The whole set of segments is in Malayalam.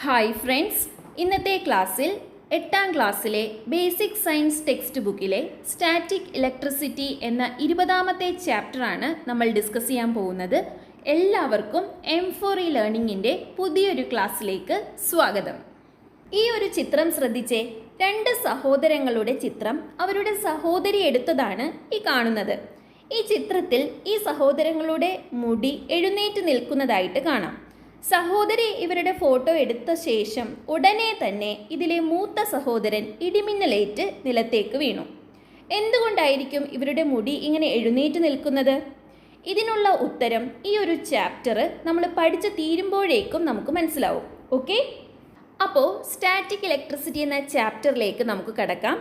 ഹായ് ഫ്രണ്ട്സ്, ഇന്നത്തെ ക്ലാസ്സിൽ 8ാം ക്ലാസ്സിലെ ബേസിക് സയൻസ് ടെക്സ്റ്റ് ബുക്കിലെ സ്റ്റാറ്റിക് ഇലക്ട്രിസിറ്റി എന്ന 20ാമത്തെ ചാപ്റ്ററാണ് നമ്മൾ ഡിസ്കസ് ചെയ്യാൻ പോകുന്നത്. എല്ലാവർക്കും M4E ലേണിംഗിൻ്റെ പുതിയൊരു ക്ലാസ്സിലേക്ക് സ്വാഗതം. ഈ ഒരു ചിത്രം ശ്രദ്ധിച്ചേ. 2 സഹോദരങ്ങളുടെ ചിത്രം അവരുടെ സഹോദരി എടുത്തതാണ് ഈ കാണുന്നത്. ഈ ചിത്രത്തിൽ ഈ സഹോദരങ്ങളുടെ മുടി എഴുന്നേറ്റ് നിൽക്കുന്നതായിട്ട് കാണാം. സഹോദരി ഇവരുടെ ഫോട്ടോ എടുത്ത ശേഷം ഉടനെ തന്നെ ഇതിലെ മൂത്ത സഹോദരൻ ഇടിമിന്നലേറ്റ് നിലത്തേക്ക് വീണു. എന്തുകൊണ്ടായിരിക്കും ഇവരുടെ മുടി ഇങ്ങനെ എഴുന്നേറ്റ് നിൽക്കുന്നത്? ഇതിനുള്ള ഉത്തരം ഈ ഒരു ചാപ്റ്റർ നമ്മൾ പഠിച്ച് തീരുമ്പോഴേക്കും നമുക്ക് മനസ്സിലാവും. ഓക്കെ, അപ്പോൾ സ്റ്റാറ്റിക് ഇലക്ട്രിസിറ്റി എന്ന ചാപ്റ്ററിലേക്ക് നമുക്ക് കടക്കാം.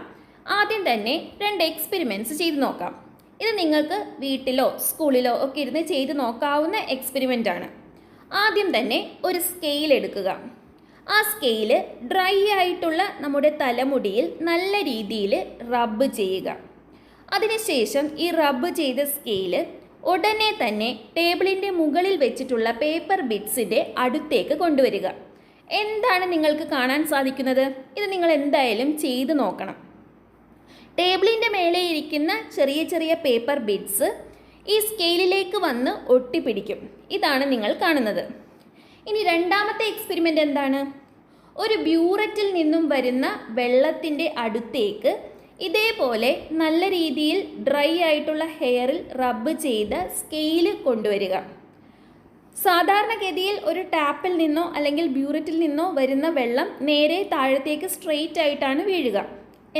ആദ്യം തന്നെ 2 എക്സ്പെരിമെൻറ്റ്സ് ചെയ്ത് നോക്കാം. ഇത് നിങ്ങൾക്ക് വീട്ടിലോ സ്കൂളിലോ ഒക്കെ ഇരുന്ന് ചെയ്ത് നോക്കാവുന്ന എക്സ്പെരിമെൻ്റ് ആണ്. ആദ്യം തന്നെ ഒരു സ്കെയിൽ എടുക്കുക. ആ സ്കെയിൽ ഡ്രൈ ആയിട്ടുള്ള നമ്മുടെ തലമുടിയിൽ നല്ല രീതിയിൽ റബ്ബ് ചെയ്യുക. അതിനുശേഷം ഈ റബ്ബ് ചെയ്ത സ്കെയിൽ ഉടനെ തന്നെ ടേബിളിൻ്റെ മുകളിൽ വെച്ചിട്ടുള്ള പേപ്പർ ബിറ്റ്സിൻ്റെ അടുത്തേക്ക് കൊണ്ടുവരിക. എന്താണ് നിങ്ങൾക്ക് കാണാൻ സാധിക്കുന്നത്? ഇത് നിങ്ങൾ എന്തായാലും ചെയ്ത് നോക്കണം. ടേബിളിൻ്റെ മേലെ ഇരിക്കുന്ന ചെറിയ ചെറിയ പേപ്പർ ബിറ്റ്സ് ഈ സ്കെയിലിലേക്ക് വന്ന് ഒട്ടിപ്പിടിക്കും. ഇതാണ് നിങ്ങൾ കാണുന്നത്. ഇനി രണ്ടാമത്തെ എക്സ്പെരിമെൻ്റ് എന്താണ്? ഒരു ബ്യൂററ്റിൽ നിന്നും വരുന്ന വെള്ളത്തിൻ്റെ അടുത്തേക്ക് ഇതേപോലെ നല്ല രീതിയിൽ ഡ്രൈ ആയിട്ടുള്ള ഹെയറിൽ റബ്ബ് ചെയ്ത സ്കെയിൽ കൊണ്ടുവരിക. സാധാരണഗതിയിൽ ഒരു ടാപ്പിൽ നിന്നോ അല്ലെങ്കിൽ ബ്യൂററ്റിൽ നിന്നോ വരുന്ന വെള്ളം നേരെ താഴത്തേക്ക് സ്ട്രെയിറ്റ് ആയിട്ടാണ് വീഴുക.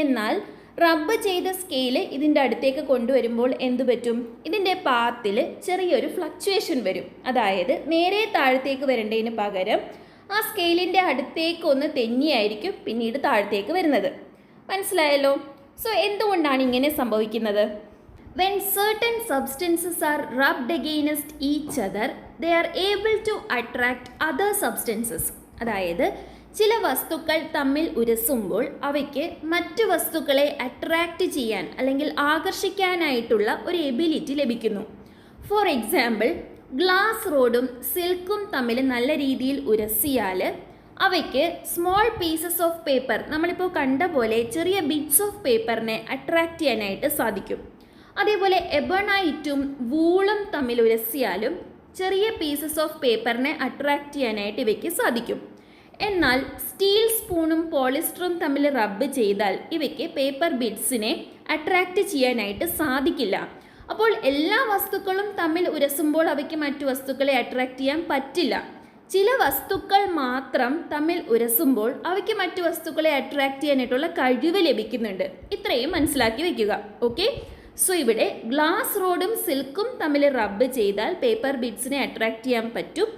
എന്നാൽ റബ്ബ് ചെയ്ത സ്കെയിൽ ഇതിൻ്റെ അടുത്തേക്ക് കൊണ്ടുവരുമ്പോൾ എന്തു പറ്റും? ഇതിൻ്റെ പാത്തിൽ ചെറിയൊരു ഫ്ലക്ച്വേഷൻ വരും. അതായത് നേരെ താഴത്തേക്ക് വരേണ്ടതിന് പകരം ആ സ്കെയിലിൻ്റെ അടുത്തേക്ക് ഒന്ന് തെന്നിയായിരിക്കും പിന്നീട് താഴത്തേക്ക് വരുന്നത്. മനസ്സിലായല്ലോ? സോ എന്തുകൊണ്ടാണ് ഇങ്ങനെ സംഭവിക്കുന്നത്? When certain substances are rubbed against each other, they are able to attract other substances. അതായത് ചില വസ്തുക്കൾ തമ്മിൽ ഉരസുമ്പോൾ അവയ്ക്ക് മറ്റു വസ്തുക്കളെ അട്രാക്റ്റ് ചെയ്യാൻ അല്ലെങ്കിൽ ആകർഷിക്കാനായിട്ടുള്ള ഒരു എബിലിറ്റി ലഭിക്കുന്നു. ഫോർ എക്സാമ്പിൾ, ഗ്ലാസ് റോഡും സിൽക്കും തമ്മിൽ നല്ല രീതിയിൽ ഉരസിയാൽ അവയ്ക്ക് സ്മോൾ പീസസ് ഓഫ് പേപ്പർ, നമ്മളിപ്പോൾ കണ്ട പോലെ ചെറിയ ബിറ്റ്സ് ഓഫ് പേപ്പറിനെ അട്രാക്റ്റ് ചെയ്യാനായിട്ട് സാധിക്കും. അതേപോലെ എബണൈറ്റും വൂളും തമ്മിൽ ഉരസിയാലും ചെറിയ പീസസ് ഓഫ് പേപ്പറിനെ അട്രാക്റ്റ് ചെയ്യാനായിട്ട് ഇവയ്ക്ക് സാധിക്കും. എന്നാൽ സ്റ്റീൽ സ്പൂണും പോളിസ്റ്ററും തമ്മിൽ റബ്ബ് ചെയ്താൽ ഇവയ്ക്ക് പേപ്പർ ബിറ്റ്സിനെ അട്രാക്റ്റ് ചെയ്യാനായിട്ട് സാധിക്കില്ല. അപ്പോൾ എല്ലാ വസ്തുക്കളും തമ്മിൽ ഉരസുമ്പോൾ അവയ്ക്ക് മറ്റു വസ്തുക്കളെ അട്രാക്റ്റ് ചെയ്യാൻ പറ്റില്ല. ചില വസ്തുക്കൾ മാത്രം തമ്മിൽ ഉരസുമ്പോൾ അവയ്ക്ക് മറ്റു വസ്തുക്കളെ അട്രാക്റ്റ് ചെയ്യാനായിട്ടുള്ള കഴിവ് ലഭിക്കുന്നുണ്ട്. ഇത്രയും മനസ്സിലാക്കി വയ്ക്കുക. ഓക്കെ, സോ ഇവിടെ ഗ്ലാസ് റോഡും സിൽക്കും തമ്മിൽ റബ്ബ് ചെയ്താൽ പേപ്പർ ബിറ്റ്സിനെ അട്രാക്റ്റ് ചെയ്യാൻ പറ്റും.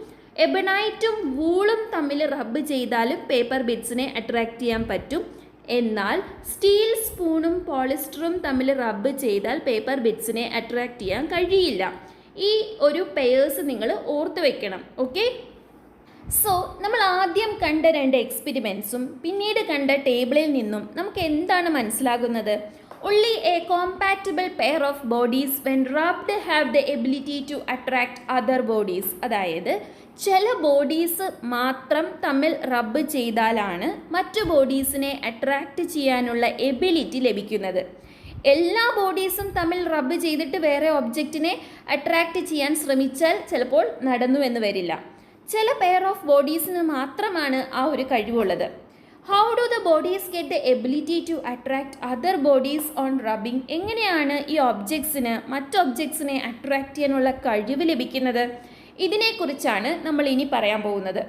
എബണൈറ്റും വൂളും തമ്മിൽ റബ്ബ് ചെയ്താലും പേപ്പർ ബിറ്റ്സിനെ അട്രാക്റ്റ് ചെയ്യാൻ പറ്റും. എന്നാൽ സ്റ്റീൽ സ്പൂണും പോളിസ്റ്ററും തമ്മിൽ റബ്ബ് ചെയ്താൽ പേപ്പർ ബിറ്റ്സിനെ അട്രാക്റ്റ് ചെയ്യാൻ കഴിയില്ല. ഈ ഒരു പെയേഴ്സ് നിങ്ങൾ ഓർത്ത് വെക്കണം. ഓക്കെ, സോ നമ്മൾ ആദ്യം കണ്ട 2 എക്സ്പെരിമെൻറ്റ്സും പിന്നീട് കണ്ട ടേബിളിൽ നിന്നും നമുക്ക് എന്താണ് മനസ്സിലാകുന്നത്? Only a compatible pair of bodies when rubbed have the ability to attract other bodies. അതായത് ചില ബോഡീസ് മാത്രം തമ്മിൽ റബ്ബ് ചെയ്താലാണ് മറ്റു ബോഡീസിനെ അട്രാക്റ്റ് ചെയ്യാനുള്ള എബിലിറ്റി ലഭിക്കുന്നത്. എല്ലാ ബോഡീസും തമ്മിൽ റബ്ബ് ചെയ്തിട്ട് വേറെ ഒബ്ജക്റ്റിനെ അട്രാക്റ്റ് ചെയ്യാൻ ശ്രമിച്ചാൽ ചിലപ്പോൾ നടന്നുവെന്ന് വരില്ല. ചില പെയർ ഓഫ് ബോഡീസിന് മാത്രമാണ് ആ ഒരു കഴിവുള്ളത്. How do the bodies get the ability to attract other bodies on rubbing? എങ്ങനെയാണ് ഈ ഒബ്ജക്ട്സിന് മറ്റ് ഒബ്ജക്ട്സിനെ അട്രാക്റ്റ് ചെയ്യാനുള്ള കഴിവ് ലഭിക്കുന്നത്? ഇതിനെക്കുറിച്ചാണ് നമ്മൾ ഇനി പറയാൻ പോകുന്നത്.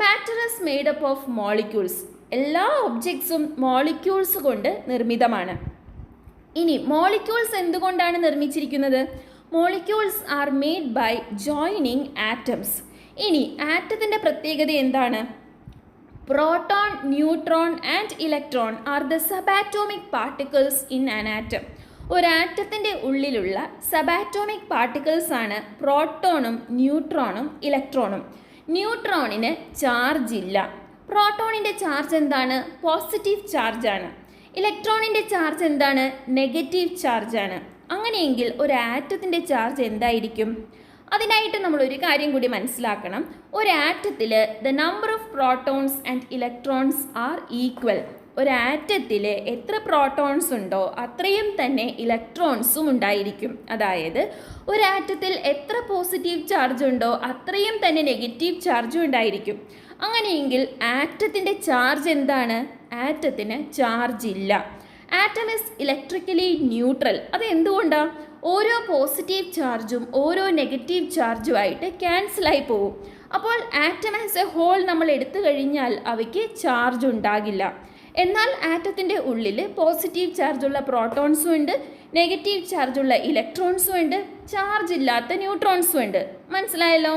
Matter is made up of molecules. എല്ലാ ഒബ്ജക്ട്സും മോളിക്യൂൾസ് കൊണ്ട് നിർമ്മിതമാണ്. ഇനി മോളിക്യൂൾസ് എന്തുകൊണ്ടാണ് നിർമ്മിച്ചിരിക്കുന്നത്? Molecules are made by joining atoms. ഇനി ആറ്റത്തിൻ്റെ പ്രത്യേകത എന്താണ്? Proton, neutron and electron are the subatomic particles in an atom. ഒരു ആറ്റത്തിൻ്റെ ഉള്ളിലുള്ള സബാറ്റോമിക് പാർട്ടിക്കിൾസ് ആണ് പ്രോട്ടോണും ന്യൂട്രോണും ഇലക്ട്രോണും. ന്യൂട്രോണിന് ചാർജ് ഇല്ല. പ്രോട്ടോണിൻ്റെ ചാർജ് എന്താണ്? പോസിറ്റീവ് ചാർജാണ്. ഇലക്ട്രോണിൻ്റെ ചാർജ് എന്താണ്? നെഗറ്റീവ് ചാർജാണ്. അങ്ങനെയെങ്കിൽ ഒരു ആറ്റത്തിൻ്റെ ചാർജ് എന്തായിരിക്കും? അതിനായിട്ട് നമ്മളൊരു കാര്യം കൂടി മനസ്സിലാക്കണം. ഒരു ആറ്റത്തിൽ the number of protons and electrons are equal. ഒരു ആറ്റത്തിൽ എത്ര പ്രോട്ടോൺസ് ഉണ്ടോ അത്രയും തന്നെ ഇലക്ട്രോൺസും ഉണ്ടായിരിക്കും. അതായത് ഒരു ആറ്റത്തിൽ എത്ര പോസിറ്റീവ് ചാർജ് ഉണ്ടോ അത്രയും തന്നെ നെഗറ്റീവ് ചാർജും ഉണ്ടായിരിക്കും. അങ്ങനെയെങ്കിൽ ആറ്റത്തിൻ്റെ ചാർജ് എന്താണ്? ആറ്റത്തിന് ചാർജ് ഇല്ല. Atom is electrically neutral. അത് എന്തുകൊണ്ടാണ്? ഓരോ പോസിറ്റീവ് ചാർജും ഓരോ നെഗറ്റീവ് ചാർജുമായിട്ട് ക്യാൻസലായി പോകും. അപ്പോൾ ആറ്റം ആസ് എ ഹോൾ നമ്മൾ എടുത്തു കഴിഞ്ഞാൽ അവയ്ക്ക് ചാർജ് ഉണ്ടാകില്ല. എന്നാൽ ആറ്റത്തിൻ്റെ ഉള്ളിൽ പോസിറ്റീവ് ചാർജുള്ള പ്രോട്ടോൺസും ഉണ്ട്, നെഗറ്റീവ് ചാർജുള്ള ഇലക്ട്രോൺസും ഉണ്ട്, ചാർജ് ഇല്ലാത്ത ന്യൂട്രോൺസും ഉണ്ട്. മനസ്സിലായല്ലോ?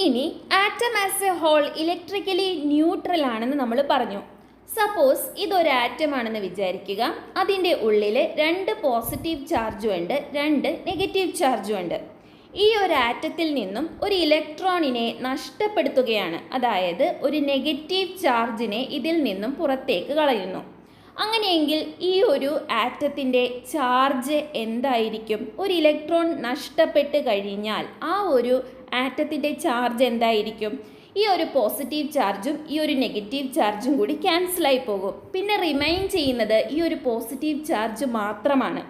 ഇനി atom as a whole electrically neutral ആണെന്ന് നമ്മൾ പറഞ്ഞു. സപ്പോസ് ഇതൊരു ആറ്റമാണെന്ന് വിചാരിക്കുക. അതിൻ്റെ ഉള്ളിൽ 2 പോസിറ്റീവ് ചാർജും ഉണ്ട്, 2 നെഗറ്റീവ് ചാർജും ഉണ്ട്. ഈ ഒരു ആറ്റത്തിൽ നിന്നും ഒരു ഇലക്ട്രോണിനെ നഷ്ടപ്പെടുത്തുകയാണ്. അതായത് ഒരു നെഗറ്റീവ് ചാർജിനെ ഇതിൽ നിന്നും പുറത്തേക്ക് കളയുന്നു. അങ്ങനെയെങ്കിൽ ഈ ഒരു ആറ്റത്തിൻ്റെ ചാർജ് എന്തായിരിക്കും? ഒരു ഇലക്ട്രോൺ നഷ്ടപ്പെട്ട് കഴിഞ്ഞാൽ ആ ഒരു ആറ്റത്തിൻ്റെ ചാർജ് എന്തായിരിക്കും? ഈ ഒരു പോസിറ്റീവ് ചാർജും ഈ ഒരു നെഗറ്റീവ് ചാർജും കൂടി ക്യാൻസലായി പോകും. പിന്നെ റിമൈൻ ചെയ്യുന്നത് ഈ ഒരു പോസിറ്റീവ് ചാർജ് മാത്രമാണ്.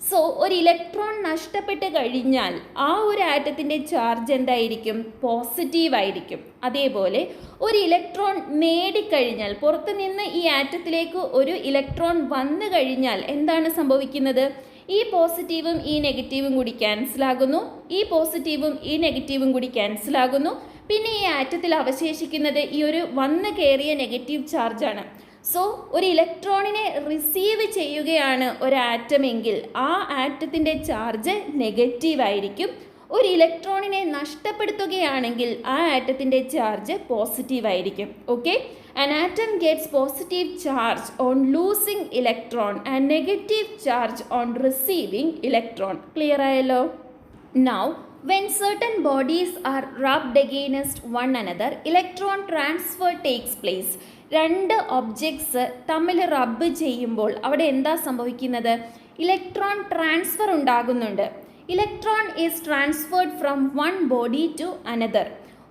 സോ ഒരു ഇലക്ട്രോൺ നഷ്ടപ്പെട്ട് കഴിഞ്ഞാൽ ആ ഒരു ആറ്റത്തിൻ്റെ ചാർജ് എന്തായിരിക്കും? പോസിറ്റീവ് ആയിരിക്കും. അതേപോലെ ഒരു ഇലക്ട്രോൺ നേടിക്കഴിഞ്ഞാൽ, പുറത്തു നിന്ന് ഈ ആറ്റത്തിലേക്ക് ഒരു ഇലക്ട്രോൺ വന്നു കഴിഞ്ഞാൽ എന്താണ് സംഭവിക്കുന്നത്? ഈ പോസിറ്റീവും ഈ നെഗറ്റീവും കൂടി ക്യാൻസലാകുന്നു, ഈ പോസിറ്റീവും ഈ നെഗറ്റീവും കൂടി ക്യാൻസലാകുന്നു. പിന്നെ ഈ ആറ്റത്തിൽ അവശേഷിക്കുന്നത് ഈ ഒരു വന്ന് കയറിയ നെഗറ്റീവ് ചാർജാണ്. സോ ഒരു ഇലക്ട്രോണിനെ റിസീവ് ചെയ്യുകയാണ് ഒരു ആറ്റമെങ്കിൽ ആ ആറ്റത്തിൻ്റെ ചാർജ് നെഗറ്റീവ് ആയിരിക്കും. ഒരു ഇലക്ട്രോണിനെ നഷ്ടപ്പെടുത്തുകയാണെങ്കിൽ ആ ആറ്റത്തിൻ്റെ ചാർജ് പോസിറ്റീവ് ആയിരിക്കും. Okay, an atom gets positive charge on losing electron and negative charge on receiving electron. Clear ആയല്ലോ? Now when certain bodies are rubbed against one another, electron transfer takes place. 2 objects തമ്മിൽ റബ്ബ് ചെയ്യുമ്പോൾ അവിടെ എന്താ സംഭവിക്കുന്നത്? ഇലക്ട്രോൺ ട്രാൻസ്ഫർ ഉണ്ടാകുന്നുണ്ട്. Electron is transferred from one body to another.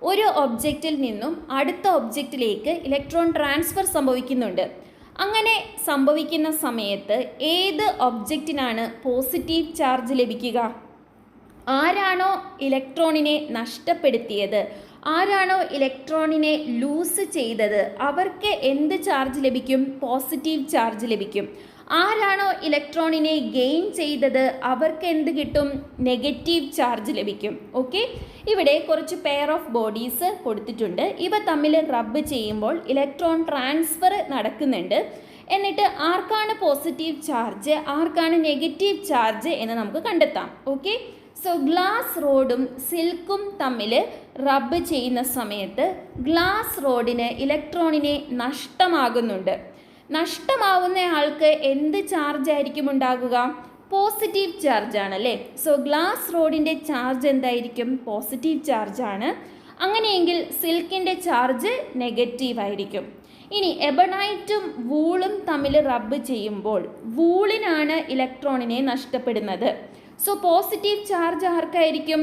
ഒരു ഒബ്ജക്റ്റിൽ നിന്നും അടുത്ത ഒബ്ജക്റ്റിലേക്ക് ഇലക്ട്രോൺ ട്രാൻസ്ഫർ സംഭവിക്കുന്നുണ്ട്. അങ്ങനെ സംഭവിക്കുന്ന സമയത്ത് ഏത് ഒബ്ജക്റ്റിനാണ് പോസിറ്റീവ് ചാർജ് ലഭിക്കുക? ആരാണോ ഇലക്ട്രോണിനെ നഷ്ടപ്പെടുത്തിയത്, ആരാണോ ഇലക്ട്രോണിനെ ലൂസ് ചെയ്തത്, അവർക്ക് എന്ത് ചാർജ് ലഭിക്കും? പോസിറ്റീവ് ചാർജ് ലഭിക്കും. ആരാണോ ഇലക്ട്രോണിനെ ഗെയിൻ ചെയ്തത് അവർക്ക് എന്ത് കിട്ടും? നെഗറ്റീവ് ചാർജ് ലഭിക്കും. ഓക്കെ, ഇവിടെ കുറച്ച് പെയർ ഓഫ് ബോഡീസ് കൊടുത്തിട്ടുണ്ട്. ഇവ തമ്മിൽ റബ്ബ് ചെയ്യുമ്പോൾ ഇലക്ട്രോൺ ട്രാൻസ്ഫർ നടക്കുന്നുണ്ട്. എന്നിട്ട് ആർക്കാണ് പോസിറ്റീവ് ചാർജ്, ആർക്കാണ് നെഗറ്റീവ് ചാർജ് എന്ന് നമുക്ക് കണ്ടെത്താം. ഓക്കെ, സോ ഗ്ലാസ് റോഡും സിൽക്കും തമ്മിൽ റബ്ബ് ചെയ്യുന്ന സമയത്ത് ഗ്ലാസ് റോഡിന് ഇലക്ട്രോണിനെ നഷ്ടമാകുന്നുണ്ട്. നഷ്ടമാവുന്ന ആൾക്ക് എന്ത് ചാർജ് ആയിരിക്കും ഉണ്ടാകുക? പോസിറ്റീവ് ചാർജ് ആണല്ലേ. സോ ഗ്ലാസ് റോഡിൻ്റെ ചാർജ് എന്തായിരിക്കും? പോസിറ്റീവ് ചാർജാണ്. അങ്ങനെയെങ്കിൽ സിൽക്കിൻ്റെ ചാർജ് നെഗറ്റീവ് ആയിരിക്കും. ഇനി എബണൈറ്റും വൂളും തമ്മിൽ റബ്ബ് ചെയ്യുമ്പോൾ വൂളിനാണ് ഇലക്ട്രോണിനെ നഷ്ടപ്പെടുന്നത്. സോ പോസിറ്റീവ് ചാർജ് ആർക്കായിരിക്കും?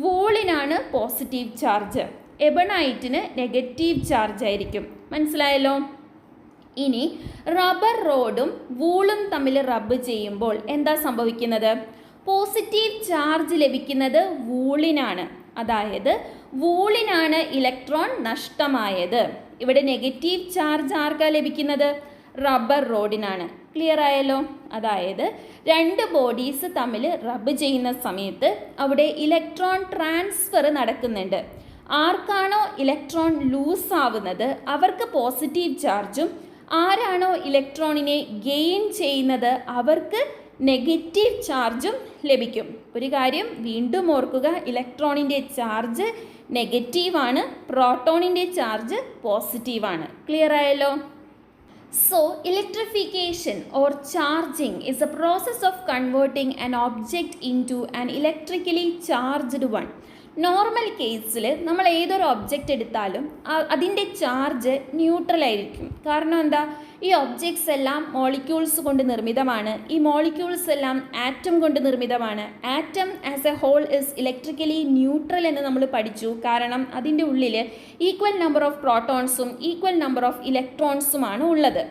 വൂളിനാണ് പോസിറ്റീവ് ചാർജ്. എബണൈറ്റിന് നെഗറ്റീവ് ചാർജ് ആയിരിക്കും. മനസ്സിലായല്ലോ? ഇനി റബ്ബർ റോഡും വൂളും തമ്മിൽ റബ്ബ് ചെയ്യുമ്പോൾ എന്താ സംഭവിക്കുന്നത്? പോസിറ്റീവ് ചാർജ് ലഭിക്കുന്നത് വൂളിനാണ്. അതായത് വൂളിനാണ് ഇലക്ട്രോൺ നഷ്ടമായത്. ഇവിടെ നെഗറ്റീവ് ചാർജ് ആർക്കാ ലഭിക്കുന്നത്? റബ്ബർ റോഡിനാണ്. ക്ലിയർ ആയല്ലോ? അതായത് 2 ബോഡീസ് തമ്മിൽ റബ്ബ് ചെയ്യുന്ന സമയത്ത് അവിടെ ഇലക്ട്രോൺ ട്രാൻസ്ഫർ നടക്കുന്നുണ്ട്. ആർക്കാണോ ഇലക്ട്രോൺ ലൂസ് ആവുന്നത് അവർക്ക് പോസിറ്റീവ് ചാർജും, ആരാണോ ഇലക്ട്രോണിനെ ഗെയിൻ ചെയ്യുന്നത് അവർക്ക് നെഗറ്റീവ് ചാർജും ലഭിക്കും. ഒരു കാര്യം വീണ്ടും ഓർക്കുക, ഇലക്ട്രോണിൻ്റെ ചാർജ് നെഗറ്റീവാണ്, പ്രോട്ടോണിൻ്റെ ചാർജ് പോസിറ്റീവാണ്. ക്ലിയർ ആയല്ലോ? So, electrification or charging is a process of converting an object into an electrically charged one. Normal കേസിൽ നമ്മൾ ഏതൊരു ഒബ്ജക്റ്റ് എടുത്താലും അതിൻ്റെ ചാർജ് ന്യൂട്രൽ ആയിരിക്കും. കാരണം എന്താ, ഈ ഒബ്ജക്ട്സ് എല്ലാം മോളിക്യൂൾസ് കൊണ്ട് നിർമ്മിതമാണ്. ഈ മോളിക്യൂൾസ് എല്ലാം ആറ്റം കൊണ്ട് നിർമ്മിതമാണ്. Atom as a whole is electrically neutral എന്ന് നമ്മൾ പഠിച്ചു. കാരണം അതിൻ്റെ ഉള്ളിൽ ഈക്വൽ നമ്പർ ഓഫ് പ്രോട്ടോൺസും ഈക്വൽ നമ്പർ ഓഫ് ഇലക്ട്രോൺസുമാണ് ഉള്ളത്.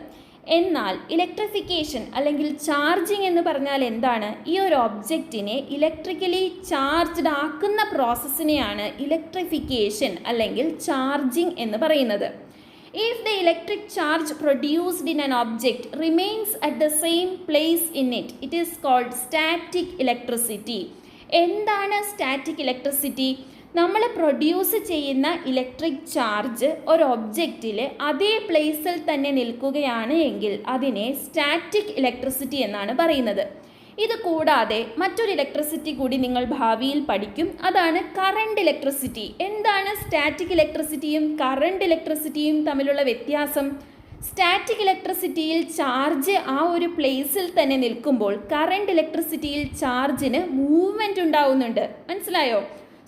എന്നാൽ ഇലക്ട്രിഫിക്കേഷൻ അല്ലെങ്കിൽ ചാർജിങ് എന്ന് പറഞ്ഞാൽ എന്താണ്? ഈ ഒരു ഒബ്ജക്റ്റിനെ ഇലക്ട്രിക്കലി ചാർജ്ഡ് ആക്കുന്ന പ്രോസസ്സിനെയാണ് ഇലക്ട്രിഫിക്കേഷൻ അല്ലെങ്കിൽ ചാർജിങ് എന്ന് പറയുന്നത്. If the electric charge produced in an object remains at the same place in it, it is called static electricity. എന്താണ് സ്റ്റാറ്റിക് ഇലക്ട്രിസിറ്റി? നമ്മൾ പ്രൊഡ്യൂസ് ചെയ്യുന്ന ഇലക്ട്രിക് ചാർജ് ഒരു ഒബ്ജക്റ്റിൽ അതേ പ്ലേസിൽ തന്നെ നിൽക്കുകയാണ് എങ്കിൽ അതിനെ സ്റ്റാറ്റിക് ഇലക്ട്രിസിറ്റി എന്നാണ് പറയുന്നത്. ഇത് കൂടാതെ മറ്റൊരു ഇലക്ട്രിസിറ്റി കൂടി നിങ്ങൾ ഭാവിയിൽ പഠിക്കും. അതാണ് കറണ്ട് ഇലക്ട്രിസിറ്റി. എന്താണ് സ്റ്റാറ്റിക് ഇലക്ട്രിസിറ്റിയും കറണ്ട് ഇലക്ട്രിസിറ്റിയും തമ്മിലുള്ള വ്യത്യാസം? സ്റ്റാറ്റിക് ഇലക്ട്രിസിറ്റിയിൽ ചാർജ് ആ ഒരു പ്ലേസിൽ തന്നെ നിൽക്കുമ്പോൾ കറണ്ട് ഇലക്ട്രിസിറ്റിയിൽ ചാർജിന് മൂവ്മെൻറ്റ് ഉണ്ടാവുന്നുണ്ട്. മനസ്സിലായോ?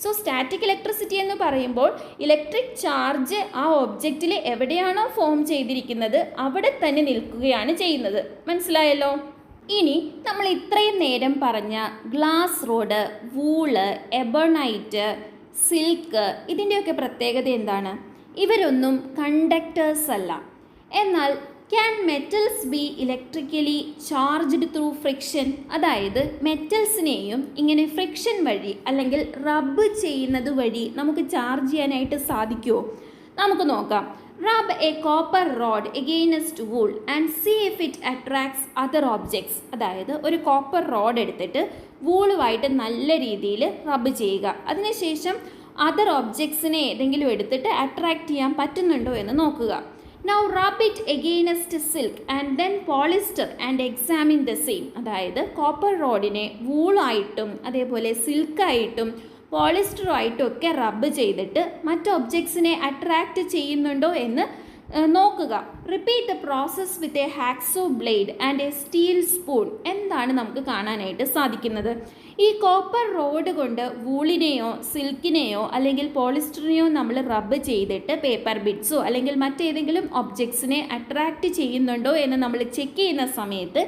സോ സ്റ്റാറ്റിക് ഇലക്ട്രിസിറ്റി എന്ന് പറയുമ്പോൾ ഇലക്ട്രിക് ചാർജ് ആ ഒബ്ജക്റ്റിൽ എവിടെയാണോ ഫോം ചെയ്തിരിക്കുന്നത് അവിടെ തന്നെ നിൽക്കുകയാണ് ചെയ്യുന്നത്. മനസ്സിലായല്ലോ? ഇനി നമ്മൾ ഇത്രയും നേരം പറഞ്ഞ glass rod, wool, ebonite, silk ഇതിൻ്റെയൊക്കെ പ്രത്യേകത എന്താണ്? ഇവരൊന്നും കണ്ടക്ടേഴ്സ് അല്ല. എന്നാൽ can metals B electrically charged through friction? അതായത് മെറ്റൽസിനെയും ഇങ്ങനെ ഫ്രിക്ഷൻ വഴി അല്ലെങ്കിൽ റബ്ബ് ചെയ്യുന്നത് വഴി നമുക്ക് ചാർജ് ചെയ്യാനായിട്ട് സാധിക്കുമോ? നമുക്ക് നോക്കാം. Rub a copper rod against wool and see if it attracts other objects. അതായത് ഒരു കോപ്പർ റോഡ് എടുത്തിട്ട് വൂളുമായിട്ട് നല്ല രീതിയിൽ റബ്ബ് ചെയ്യുക. അതിനുശേഷം അതർ ഒബ്ജക്ട്സിനെ ഏതെങ്കിലും എടുത്തിട്ട് അട്രാക്റ്റ് ചെയ്യാൻ പറ്റുന്നുണ്ടോ എന്ന് നോക്കുക. Now rub it against silk and then polyester and examine the same. അതായത് കോപ്പർ റോഡിനെ വൂളായിട്ടും അതേപോലെ സിൽക്കായിട്ടും പോളിസ്റ്ററുമായിട്ടും ഒക്കെ റബ്ബ് ചെയ്തിട്ട് മറ്റ് ഒബ്ജക്ട്സിനെ അട്രാക്റ്റ് ചെയ്യുന്നുണ്ടോ എന്ന് നോക്കുക. Repeat the process with a hacksaw blade and A steel spoon. എന്താണ് നമുക്ക് കാണാനായിട്ട് സാധിക്കുന്നത്? ഈ കോപ്പർ റോഡ് കൊണ്ട് വൂളിനെയോ സിൽക്കിനെയോ അല്ലെങ്കിൽ പോളിസ്റ്ററിനെയോ നമ്മൾ റബ്ബ് ചെയ്തിട്ട് പേപ്പർ ബിറ്റ്സോ അല്ലെങ്കിൽ മറ്റേതെങ്കിലും ഒബ്ജക്ട്സിനെ അട്രാക്റ്റ് ചെയ്യുന്നുണ്ടോ എന്ന് നമ്മൾ ചെക്ക് ചെയ്യുന്ന സമയത്ത്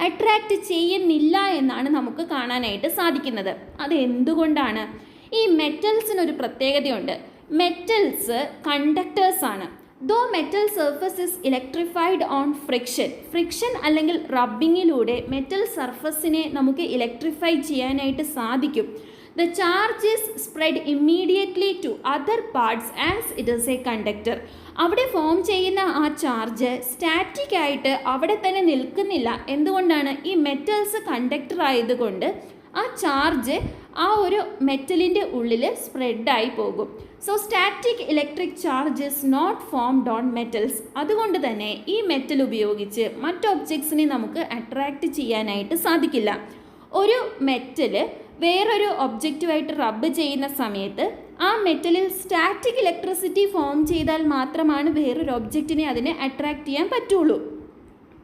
അട്രാക്റ്റ് ചെയ്യുന്നില്ല എന്നാണ് നമുക്ക് കാണാനായിട്ട് സാധിക്കുന്നത്. അത് എന്തുകൊണ്ടാണ്? ഈ മെറ്റൽസിനൊരു പ്രത്യേകതയുണ്ട്. മെറ്റൽസ് കണ്ടക്ടേഴ്സാണ്. Though metal surface is electrified on friction. Friction അല്ലെങ്കിൽ റബ്ബിങ്ങിലൂടെ മെറ്റൽ സർഫസിനെ നമുക്ക് ഇലക്ട്രിഫൈ ചെയ്യാനായിട്ട് സാധിക്കും. The charge is spread immediately to other parts as it is a conductor. അവിടെ ഫോം ചെയ്യുന്ന ആ ചാർജ് സ്റ്റാറ്റിക് ആയിട്ട് അവിടെ തന്നെ നിൽക്കുന്നില്ല. എന്തുകൊണ്ടാണ്? ഈ മെറ്റൽസ് കണ്ടക്ടർ ആയതുകൊണ്ട് ആ ചാർജ് ആ ഒരു മെറ്റലിൻ്റെ ഉള്ളിൽ സ്പ്രെഡായി പോകും. So static electric charge is not formed on metals. അതുകൊണ്ട് തന്നെ ഈ മെറ്റൽ ഉപയോഗിച്ച് മറ്റ് ഒബ്ജക്ട്സിനെ നമുക്ക് അട്രാക്റ്റ് ചെയ്യാനായിട്ട് സാധിക്കില്ല. ഒരു മെറ്റൽ വേറൊരു ഒബ്ജക്റ്റുമായിട്ട് റബ്ബ് ചെയ്യുന്ന സമയത്ത് ആ മെറ്റലിൽ സ്റ്റാറ്റിക് ഇലക്ട്രിസിറ്റി ഫോം ചെയ്താൽ മാത്രമാണ് വേറൊരു ഒബ്ജക്റ്റിനെ അതിനെ അട്രാക്റ്റ് ചെയ്യാൻ പറ്റുള്ളൂ.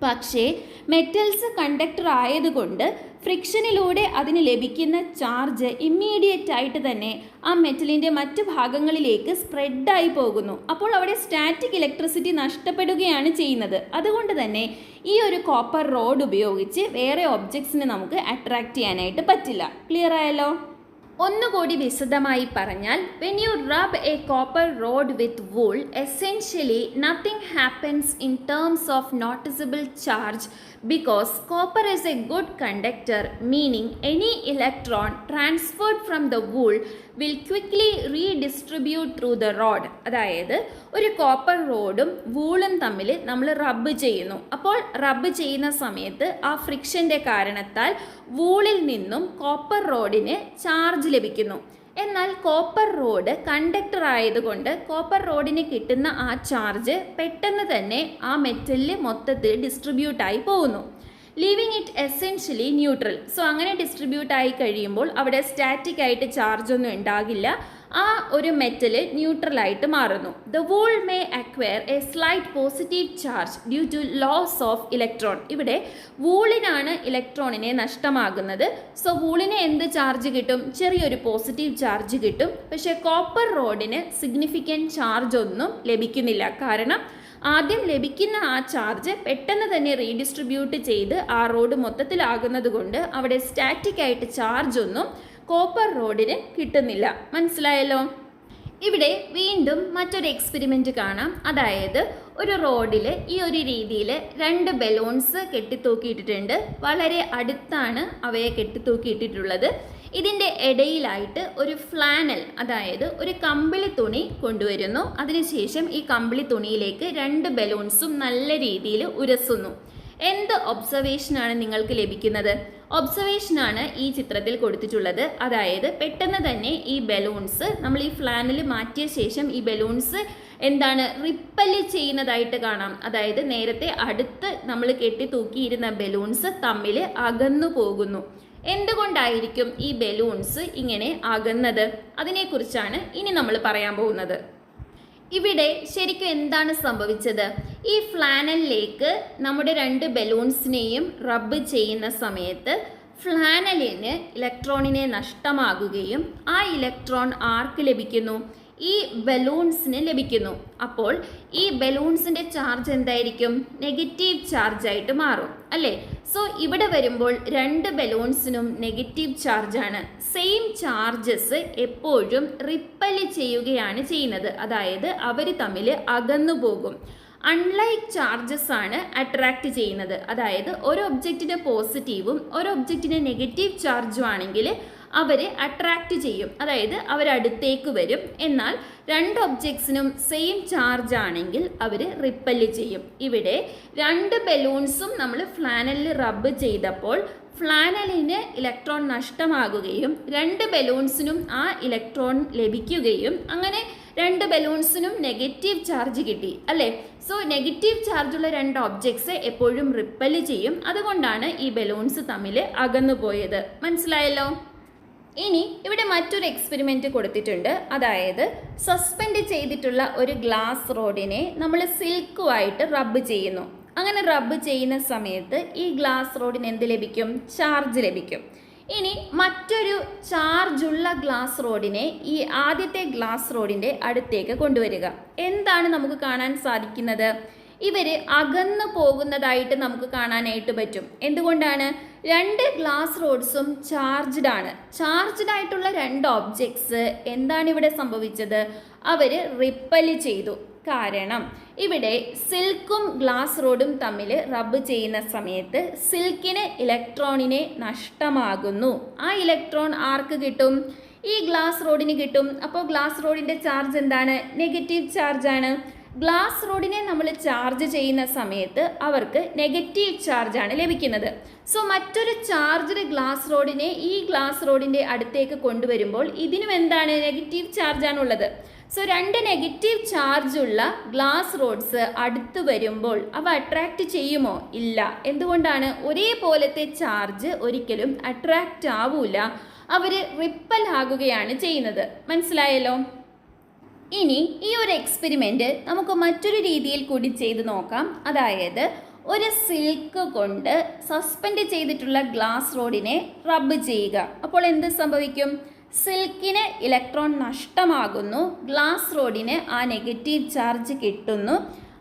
പക്ഷേ മെറ്റൽസ് കണ്ടക്ടർ ആയതുകൊണ്ട് ഫ്രിക്ഷനിലൂടെ അതിന് ലഭിക്കുന്ന ചാർജ് ഇമ്മീഡിയറ്റ് ആയിട്ട് തന്നെ ആ മെറ്റലിൻ്റെ മറ്റ് ഭാഗങ്ങളിലേക്ക് സ്പ്രെഡായി പോകുന്നു. അപ്പോൾ അവിടെ സ്റ്റാറ്റിക് ഇലക്ട്രിസിറ്റി നഷ്ടപ്പെടുകയാണ് ചെയ്യുന്നത്. അതുകൊണ്ട് തന്നെ ഈ ഒരു കോപ്പർ റോഡ് ഉപയോഗിച്ച് വേറെ ഒബ്ജക്ട്സിനെ നമുക്ക് അട്രാക്റ്റ് ചെയ്യാനായിട്ട് പറ്റില്ല. ക്ലിയർ ആയല്ലോ? ഒന്നുകൂടി വിശദമായി പറഞ്ഞാൽ, when you rub a copper rod with wool, essentially nothing happens in terms of noticeable charge because copper is a good conductor, meaning any electron transferred from the wool will quickly redistribute through the rod. അതായത് ഒരു കോപ്പർ റോഡും വൂളും തമ്മിൽ നമ്മൾ റബ്ബ് ചെയ്യുന്നു. അപ്പോൾ റബ്ബ് ചെയ്യുന്ന സമയത്ത് ആ ഫ്രിക്ഷൻ്റെ കാരണത്താൽ വൂളിൽ നിന്നും കോപ്പർ റോഡിന് ചാർജ് ലഭിക്കുന്നു. എന്നാൽ കോപ്പർ റോഡ് കണ്ടക്ടർ ആയതുകൊണ്ട് കോപ്പർ റോഡിന് കിട്ടുന്ന ആ ചാർജ് പെട്ടെന്ന് തന്നെ ആ മെറ്റലിൽ മൊത്തത്തിൽ ഡിസ്ട്രിബ്യൂട്ടായി പോകുന്നു. Leaving it essentially neutral. So അങ്ങനെ ഡിസ്ട്രിബ്യൂട്ട് ആയി കഴിയുമ്പോൾ അവിടെ സ്റ്റാറ്റിക് ആയിട്ട് ചാർജ് ഒന്നും ഉണ്ടാകില്ല. ആ ഒരു മെറ്റൽ ന്യൂട്രലായിട്ട് മാറുന്നു. The wool may acquire a slight positive charge due to loss of electron. ഇവിടെ വൂളിനാണ് ഇലക്ട്രോണിനെ നഷ്ടമാകുന്നത്. സോ വൂളിന് എന്ത് ചാർജ് കിട്ടും? ചെറിയൊരു പോസിറ്റീവ് ചാർജ് കിട്ടും. പക്ഷേ കോപ്പർ റോഡിന് സിഗ്നിഫിക്കൻറ്റ് ചാർജ് ഒന്നും ലഭിക്കുന്നില്ല. കാരണം ആദ്യം ലഭിക്കുന്ന ആ ചാർജ് പെട്ടെന്ന് തന്നെ റീഡിസ്ട്രിബ്യൂട്ട് ചെയ്ത് ആ റോഡ് മൊത്തത്തിലാകുന്നത് കൊണ്ട് അവിടെ സ്റ്റാറ്റിക് ആയിട്ട് ചാർജ് ഒന്നും കോപ്പർ റോഡിന് കിട്ടുന്നില്ല. മനസ്സിലായല്ലോ? ഇവിടെ വീണ്ടും മറ്റൊരു എക്സ്പെരിമെൻ്റ് കാണാം. അതായത് ഒരു റോഡിൽ ഈ ഒരു രീതിയിൽ 2 ബലൂൺസ് കെട്ടിത്തൂക്കിയിട്ടിട്ടുണ്ട്. വളരെ അടുത്താണ് അവയെ കെട്ടിത്തൂക്കിയിട്ടിട്ടുള്ളത്. ഇതിൻ്റെ ഇടയിലായിട്ട് ഒരു ഫ്ലാനൽ, അതായത് ഒരു കമ്പിളി തുണി കൊണ്ടുവരുന്നു. അതിനുശേഷം ഈ കമ്പിളി തുണിയിലേക്ക് 2 ബലൂൺസും നല്ല രീതിയിൽ ഉരസുന്നു. എന്ത് ഒബ്സർവേഷനാണ് നിങ്ങൾക്ക് ലഭിക്കുന്നത്? ഒബ്സർവേഷനാണ് ഈ ചിത്രത്തിൽ കൊടുത്തിട്ടുള്ളത്. അതായത് പെട്ടെന്ന് തന്നെ ഈ ബലൂൺസ് നമ്മൾ ഈ ഫ്ലാനിൽ മാറ്റിയ ശേഷം ഈ ബലൂൺസ് എന്താണ് റിപ്പല് ചെയ്യുന്നതായിട്ട് കാണാം. അതായത് നേരത്തെ അടുത്ത് നമ്മൾ കെട്ടി തൂക്കിയിരുന്ന ബലൂൺസ് തമ്മിൽ അകന്നു പോകുന്നു. എന്തുകൊണ്ടായിരിക്കും ഈ ബലൂൺസ് ഇങ്ങനെ അകന്നത്? അതിനെക്കുറിച്ചാണ് ഇനി നമ്മൾ പറയാൻ പോകുന്നത്. ഇവിടെ ശരിക്കും എന്താണ് സംഭവിച്ചത്? ഈ ഫ്ലാനലിലേക്ക് നമ്മുടെ 2 ബലൂൺസിനെയും റബ്ബ് ചെയ്യുന്ന സമയത്ത് ഫ്ലാനലിന് ഇലക്ട്രോണിനെ നഷ്ടമാകുകയും ആ ഇലക്ട്രോൺ ആർക്ക് ലഭിക്കുന്നു? ഈ ബലൂൺസിന് ലഭിക്കുന്നു. അപ്പോൾ ഈ ബലൂൺസിൻ്റെ ചാർജ് എന്തായിരിക്കും? നെഗറ്റീവ് ചാർജായിട്ട് മാറും അല്ലേ? സോ ഇവിടെ വരുമ്പോൾ 2 ബലൂൺസിനും നെഗറ്റീവ് ചാർജാണ്. സെയിം ചാർജസ് എപ്പോഴും റിപ്പല് ചെയ്യുകയാണ് ചെയ്യുന്നത്. അതായത് അവർ തമ്മിൽ അകന്നു പോകും. അൺലൈക്ക് ചാർജസ് ആണ് അട്രാക്റ്റ് ചെയ്യുന്നത്. അതായത് ഒരു ഒബ്ജക്റ്റിന് പോസിറ്റീവും ഒരു ഒബ്ജക്റ്റിന് നെഗറ്റീവ് ചാർജും ആണെങ്കിൽ അവർ അട്രാക്റ്റ് ചെയ്യും, അതായത് അവരടുത്തേക്ക് വരും. എന്നാൽ 2 ഒബ്ജക്ട്സിനും സെയിം ചാർജ് ആണെങ്കിൽ അവർ റിപ്പല് ചെയ്യും. ഇവിടെ 2 ബലൂൺസും നമ്മൾ ഫ്ലാനലിൽ റബ്ബ് ചെയ്തപ്പോൾ ഫ്ലാനലിന് ഇലക്ട്രോൺ നഷ്ടമാകുകയും 2 ബലൂൺസിനും ആ ഇലക്ട്രോൺ ലഭിക്കുകയും അങ്ങനെ 2 ബലൂൺസിനും നെഗറ്റീവ് ചാർജ് കിട്ടി അല്ലേ? സോ നെഗറ്റീവ് ചാർജുള്ള 2 ഒബ്ജക്ട്സ് എപ്പോഴും റിപ്പല് ചെയ്യും. അതുകൊണ്ടാണ് ഈ ബലൂൺസ് തമ്മിൽ അകന്നു പോയത്. മനസ്സിലായല്ലോ? ഇനി ഇവിടെ മറ്റൊരു എക്സ്പെരിമെൻ്റ് കൊടുത്തിട്ടുണ്ട്. അതായത് സസ്പെൻഡ് ചെയ്തിട്ടുള്ള ഒരു ഗ്ലാസ് റോഡിനെ നമ്മൾ സിൽക്കുമായിട്ട് റബ്ബ് ചെയ്യുന്നു. അങ്ങനെ റബ്ബ് ചെയ്യുന്ന സമയത്ത് ഈ ഗ്ലാസ് റോഡിന് എന്ത് ലഭിക്കും? ചാർജ് ലഭിക്കും. ഇനി മറ്റൊരു ചാർജുള്ള ഗ്ലാസ് റോഡിനെ ഈ ആദ്യത്തെ ഗ്ലാസ് റോഡിൻ്റെ അടുത്തേക്ക് കൊണ്ടുവരിക. എന്താണ് നമുക്ക് കാണാൻ സാധിക്കുന്നത്? ഇവർ അകന്നു പോകുന്നതായിട്ട് നമുക്ക് കാണാനായിട്ട് പറ്റും. എന്തുകൊണ്ടാണ്? 2 ഗ്ലാസ് റോഡ്സും ചാർജ്ഡ് ആണ്. ചാർജ്ഡ് ആയിട്ടുള്ള 2 ഒബ്ജക്ട്സ് എന്താണ് ഇവിടെ സംഭവിച്ചത്? അവർ റിപ്പല് ചെയ്തു. കാരണം ഇവിടെ സിൽക്കും ഗ്ലാസ് റോഡും തമ്മിൽ റബ്ബ് ചെയ്യുന്ന സമയത്ത് സിൽക്കിന് ഇലക്ട്രോണിനെ നഷ്ടമാകുന്നു. ആ ഇലക്ട്രോൺ ആർക്ക് കിട്ടും? ഈ ഗ്ലാസ് റോഡിന് കിട്ടും. അപ്പോൾ ഗ്ലാസ് റോഡിൻ്റെ ചാർജ് എന്താണ്? നെഗറ്റീവ് ചാർജാണ്. ഗ്ലാസ് റോഡിനെ നമ്മൾ ചാർജ് ചെയ്യുന്ന സമയത്ത് അവർക്ക് നെഗറ്റീവ് ചാർജാണ് ലഭിക്കുന്നത്. സോ മറ്റൊരു ചാർജ്ഡ് ഗ്ലാസ് റോഡിനെ ഈ ഗ്ലാസ് റോഡിൻ്റെ അടുത്തേക്ക് കൊണ്ടുവരുമ്പോൾ ഇതിനും എന്താണ്? നെഗറ്റീവ് ചാർജാണുള്ളത്. സോ 2 നെഗറ്റീവ് ചാർജുള്ള ഗ്ലാസ് റോഡ്സ് അടുത്ത് വരുമ്പോൾ അവ അട്രാക്റ്റ് ചെയ്യുമോ? ഇല്ല. എന്തുകൊണ്ടാണ്? ഒരേപോലത്തെ ചാർജ് ഒരിക്കലും അട്രാക്റ്റ് ആവൂല. അവർ റിപ്പൽ ആകുകയാണ് ചെയ്യുന്നത്. മനസ്സിലായല്ലോ? ഇനി ഈ ഒരു എക്സ്പെരിമെൻ്റ് നമുക്ക് മറ്റൊരു രീതിയിൽ കൂടി ചെയ്ത് നോക്കാം. അതായത് ഒരു സിൽക്ക് കൊണ്ട് സസ്പെൻഡ് ചെയ്തിട്ടുള്ള ഗ്ലാസ് റോഡിനെ റബ്ബ് ചെയ്യുക. അപ്പോൾ എന്ത് സംഭവിക്കും? സിൽക്കിന് ഇലക്ട്രോൺ നഷ്ടമാകുന്നു, ഗ്ലാസ് റോഡിന് ആ നെഗറ്റീവ് ചാർജ് കിട്ടുന്നു.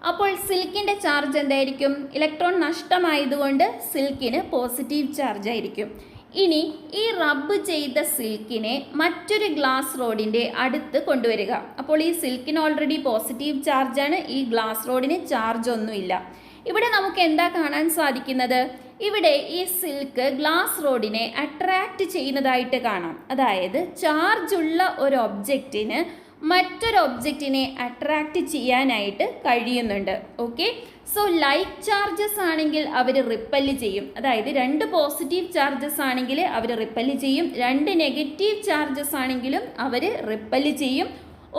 അപ്പോൾ സിൽക്കിൻ്റെ ചാർജ് എന്തായിരിക്കും? ഇലക്ട്രോൺ നഷ്ടമായതുകൊണ്ട് സിൽക്കിന് പോസിറ്റീവ് ചാർജ് ആയിരിക്കും. ഇനി ഈ റബ്ബ് ചെയ്ത സിൽക്കിനെ മറ്റൊരു ഗ്ലാസ് റോഡിൻ്റെ അടുത്ത് കൊണ്ടുവരിക. അപ്പോൾ ഈ സിൽക്കിന് ഓൾറെഡി പോസിറ്റീവ് ചാർജാണ്, ഈ ഗ്ലാസ് റോഡിന് ചാർജ് ഒന്നുമില്ല. ഇവിടെ നമുക്ക് എന്താ കാണാൻ സാധിക്കുന്നത്? ഇവിടെ ഈ സിൽക്ക് ഗ്ലാസ് റോഡിനെ അട്രാക്റ്റ് ചെയ്യുന്നതായിട്ട് കാണാം. അതായത് ചാർജുള്ള ഒരു ഒബ്ജക്റ്റിന് മറ്റൊരു ഒബ്ജക്റ്റിനെ അട്രാക്റ്റ് ചെയ്യാനായിട്ട് കഴിയുന്നുണ്ട്. ഓക്കെ, സോ ലൈക്ക് ചാർജസ് ആണെങ്കിൽ അവർ റിപ്പല് ചെയ്യും. അതായത് 2 പോസിറ്റീവ് ചാർജസ് ആണെങ്കിൽ അവർ റിപ്പല് ചെയ്യും, 2 നെഗറ്റീവ് ചാർജസ് ആണെങ്കിലും അവർ റിപ്പല് ചെയ്യും.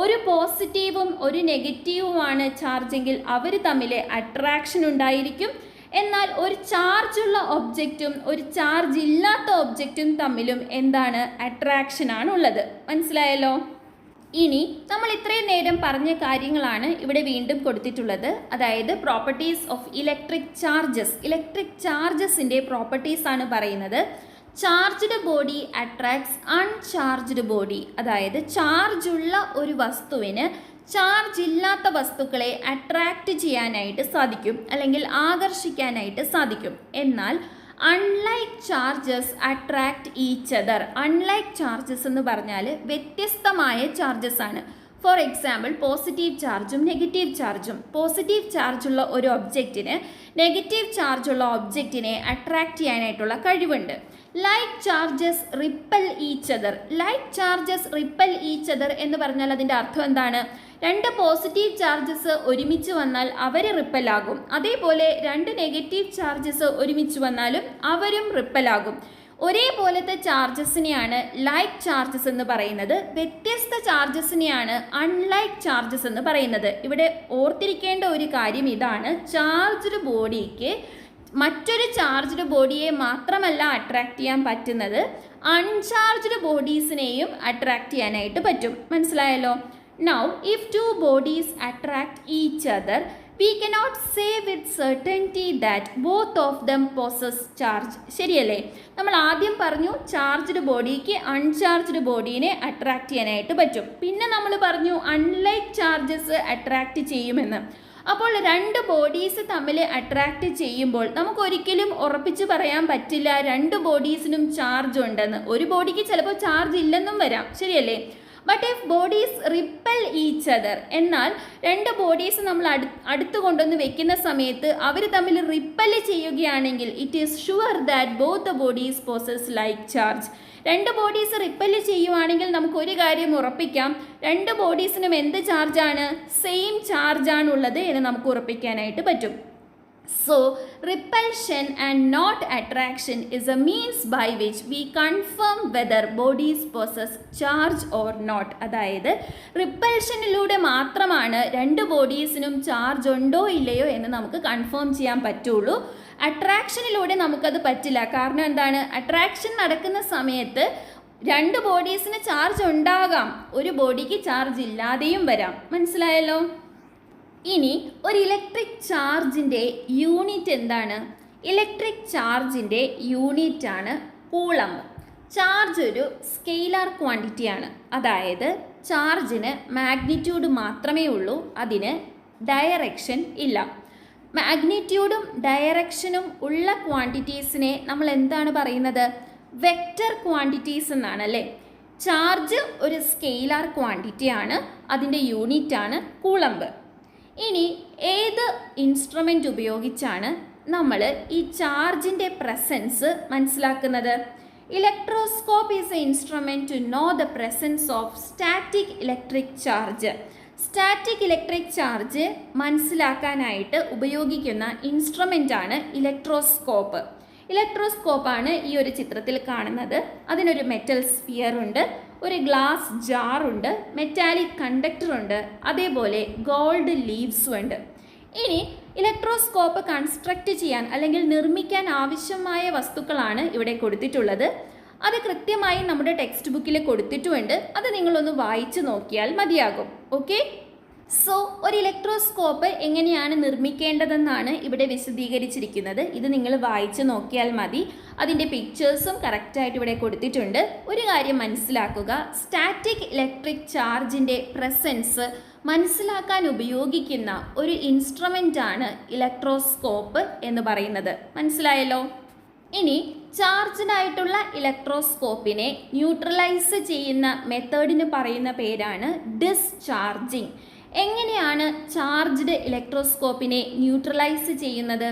ഒരു പോസിറ്റീവും ഒരു നെഗറ്റീവുമാണ് ചാർജെങ്കിൽ അവർ തമ്മിൽ അട്രാക്ഷൻ ഉണ്ടായിരിക്കും. എന്നാൽ ഒരു ചാർജുള്ള ഒബ്ജക്റ്റും ഒരു ചാർജ് ഇല്ലാത്ത ഒബ്ജക്റ്റും തമ്മിലും എന്താണ്? അട്രാക്ഷനാണ് ഉള്ളത്. മനസ്സിലായല്ലോ? ഇനി നമ്മൾ ഇത്രയും നേരം പറഞ്ഞ കാര്യങ്ങളാണ് ഇവിടെ വീണ്ടും കൊടുത്തിട്ടുള്ളത്. അതായത് properties of electric charges. Electric ചാർജസിൻ്റെ പ്രോപ്പർട്ടീസ് ആണ് പറയുന്നത്. Charged body attracts uncharged body. അതായത് ചാർജ് ഉള്ള ഒരു വസ്തുവിന് ചാർജ് ഇല്ലാത്ത വസ്തുക്കളെ അട്രാക്റ്റ് ചെയ്യാനായിട്ട് സാധിക്കും, അല്ലെങ്കിൽ ആകർഷിക്കാനായിട്ട് സാധിക്കും. എന്നാൽ unlike charges attract each other. Unlike charges എന്ന് പറഞ്ഞാൽ വ്യത്യസ്തമായ ചാർജസ് ആണ്. ഫോർ എക്സാമ്പിൾ പോസിറ്റീവ് ചാർജും നെഗറ്റീവ് ചാർജും. പോസിറ്റീവ് ചാർജുള്ള ഒരു ഒബ്ജക്റ്റിന് നെഗറ്റീവ് ചാർജുള്ള ഒബ്ജക്റ്റിനെ അട്രാക്റ്റ് ചെയ്യാനായിട്ടുള്ള കഴിവുണ്ട്. Like charges ripple each other. Like charges ripple each other എന്ന് പറഞ്ഞാൽ അതിൻ്റെ അർത്ഥം എന്താണ്? രണ്ട് പോസിറ്റീവ് ചാർജസ് ഒരുമിച്ച് വന്നാൽ അവർ റിപ്പലാകും. അതേപോലെ രണ്ട് നെഗറ്റീവ് ചാർജസ് ഒരുമിച്ച് വന്നാലും അവരും റിപ്പലാകും. ഒരേപോലത്തെ ചാർജസിനെയാണ് ലൈക്ക് ചാർജസ് എന്ന് പറയുന്നത്. വ്യത്യസ്ത ചാർജസിനെയാണ് അൺലൈക്ക് ചാർജസ് എന്ന് പറയുന്നത്. ഇവിടെ ഓർത്തിരിക്കേണ്ട ഒരു കാര്യം ഇതാണ്: ചാർജ്ഡ് ബോഡിക്ക് മറ്റൊരു ചാർജ്ഡ് ബോഡിയെ മാത്രമല്ല അട്രാക്റ്റ് ചെയ്യാൻ പറ്റുന്നത്, അൺചാർജ്ഡ് ബോഡീസിനെയും അട്രാക്റ്റ് ചെയ്യാനായിട്ട് പറ്റും. മനസ്സിലായല്ലോ? Now if to bodies attract each other, we cannot say with certainty that both of them possess charge. ശരിയല്ലേ? നമ്മൾ ആദ്യം പറഞ്ഞു ചാർജ്ഡ് ബോഡിക്ക് അൺചാർജ്ഡ് ബോഡീനെ അട്രാക്റ്റ് ചെയ്യാനായിട്ട് പറ്റും. പിന്നെ നമ്മൾ പറഞ്ഞു അൺലൈക്ക് ചാർജസ് അട്രാക്റ്റ് ചെയ്യുമെന്ന്. അപ്പോൾ രണ്ട് ബോഡീസ് തമ്മിൽ അട്രാക്റ്റ് ചെയ്യുമ്പോൾ നമുക്കൊരിക്കലും ഉറപ്പിച്ച് പറയാൻ പറ്റില്ല രണ്ട് ബോഡീസിനും ചാർജ് ഉണ്ടെന്ന്. ഒരു ബോഡിക്ക് ചിലപ്പോൾ ചാർജ് ഇല്ലെന്നും വരാം. ശരിയല്ലേ? But if bodies ripple each other, എന്നാൽ രണ്ട് ബോഡീസ് നമ്മൾ അടുത്ത് കൊണ്ടുവന്ന് വെക്കുന്ന സമയത്ത് അവർ തമ്മിൽ റിപ്പൽ ചെയ്യുകയാണെങ്കിൽ it is sure that both the bodies poses like charge. രണ്ട് ബോഡീസ് റിപ്പൽ ചെയ്യുവാണെങ്കിൽ നമുക്കൊരു കാര്യം ഉറപ്പിക്കാം: രണ്ട് ബോഡീസിനും എന്ത് ചാർജാണ്? സെയിം ചാർജാണുള്ളത് എന്ന് നമുക്ക് ഉറപ്പിക്കാനായിട്ട് പറ്റും. So, repulsion and not attraction is a means by which we confirm whether bodies possess charge or not. അതായത് റിപ്പൽഷനിലൂടെ മാത്രമാണ് രണ്ട് ബോഡീസിനും ചാർജ് ഉണ്ടോ ഇല്ലയോ എന്ന് നമുക്ക് കൺഫേം ചെയ്യാൻ പറ്റുള്ളൂ. അട്രാക്ഷനിലൂടെ നമുക്കത് പറ്റില്ല. കാരണം എന്താണ്? അട്രാക്ഷൻ നടക്കുന്ന സമയത്ത് രണ്ട് ബോഡീസിന് ചാർജ് ഉണ്ടാകാം, ഒരു ബോഡിക്ക് ചാർജ് ഇല്ലാതെയും വരാം. മനസ്സിലായല്ലോ? ഇനി ഒരു ഇലക്ട്രിക് ചാർജിൻ്റെ യൂണിറ്റ് എന്താണ്? ഇലക്ട്രിക് ചാർജിൻ്റെ യൂണിറ്റ് ആണ് കൂളംബ്. ചാർജ് ഒരു സ്കെയിലാർ ക്വാണ്ടിറ്റിയാണ്. അതായത് ചാർജിന് മാഗ്നിറ്റ്യൂഡ് മാത്രമേ ഉള്ളൂ, അതിന് ഡയറക്ഷൻ ഇല്ല. മാഗ്നിറ്റ്യൂഡും ഡയറക്ഷനും ഉള്ള ക്വാണ്ടിറ്റീസിനെ നമ്മൾ എന്താണ് പറയുന്നത്? വെക്റ്റർ ക്വാണ്ടിറ്റീസ് എന്നാണ് അല്ലേ? ചാർജ് ഒരു സ്കെയിലാർ ക്വാണ്ടിറ്റിയാണ്, അതിൻ്റെ യൂണിറ്റാണ് കൂളംബ്. ഇനി ഏത് ഇൻസ്ട്രുമെൻ്റ് ഉപയോഗിച്ചാണ് നമ്മൾ ഈ ചാർജിൻ്റെ പ്രസൻസ് മനസ്സിലാക്കുന്നത്? Electroscope is a instrument to know the presence of static electric charge. Static electric charge മനസ്സിലാക്കാനായിട്ട് ഉപയോഗിക്കുന്ന ഇൻസ്ട്രുമെൻ്റാണ് ഇലക്ട്രോസ്കോപ്പ്. ഇലക്ട്രോസ്കോപ്പാണ് ഈ ഒരു ചിത്രത്തിൽ കാണുന്നത്. അതിനൊരു മെറ്റൽ സ്ഫിയർ ഉണ്ട്, ഒരു ഗ്ലാസ് ജാറുണ്ട്, മെറ്റാലിക് കണ്ടക്ടറുണ്ട്, അതേപോലെ ഗോൾഡ് ലീവ്സും ഉണ്ട്. ഇനി ഇലക്ട്രോസ്കോപ്പ് കൺസ്ട്രക്റ്റ് ചെയ്യാൻ അല്ലെങ്കിൽ നിർമ്മിക്കാൻ ആവശ്യമായ വസ്തുക്കളാണ് ഇവിടെ കൊടുത്തിട്ടുള്ളത്. അത് കൃത്യമായി നമ്മുടെ ടെക്സ്റ്റ് ബുക്കിൽ കൊടുത്തിട്ടുമുണ്ട്. അത് നിങ്ങളൊന്ന് വായിച്ചു നോക്കിയാൽ മതിയാകും. ഓക്കെ? സോ ഒരു ഇലക്ട്രോസ്കോപ്പ് എങ്ങനെയാണ് നിർമ്മിക്കേണ്ടതെന്നാണ് ഇവിടെ വിശദീകരിച്ചിരിക്കുന്നത്. ഇത് നിങ്ങൾ വായിച്ച് നോക്കിയാൽ മതി. അതിൻ്റെ പിക്ചേഴ്സും കറക്റ്റായിട്ട് ഇവിടെ കൊടുത്തിട്ടുണ്ട്. ഒരു കാര്യം മനസ്സിലാക്കുക: സ്റ്റാറ്റിക് ഇലക്ട്രിക് ചാർജിൻ്റെ പ്രസൻസ് മനസ്സിലാക്കാൻ ഉപയോഗിക്കുന്ന ഒരു ഇൻസ്ട്രുമെൻ്റാണ് ഇലക്ട്രോസ്കോപ്പ് എന്ന് പറയുന്നത്. മനസ്സിലായല്ലോ? ഇനി ചാർജ്ഡായിട്ടുള്ള ഇലക്ട്രോസ്കോപ്പിനെ ന്യൂട്രലൈസ് ചെയ്യുന്ന മെത്തേഡിന് പറയുന്ന പേരാണ് ഡിസ്ചാർജിങ്. എങ്ങനെയാണ് ചാർജ്ഡ് ഇലക്ട്രോസ്കോപ്പിനെ ന്യൂട്രലൈസ് ചെയ്യുന്നത്?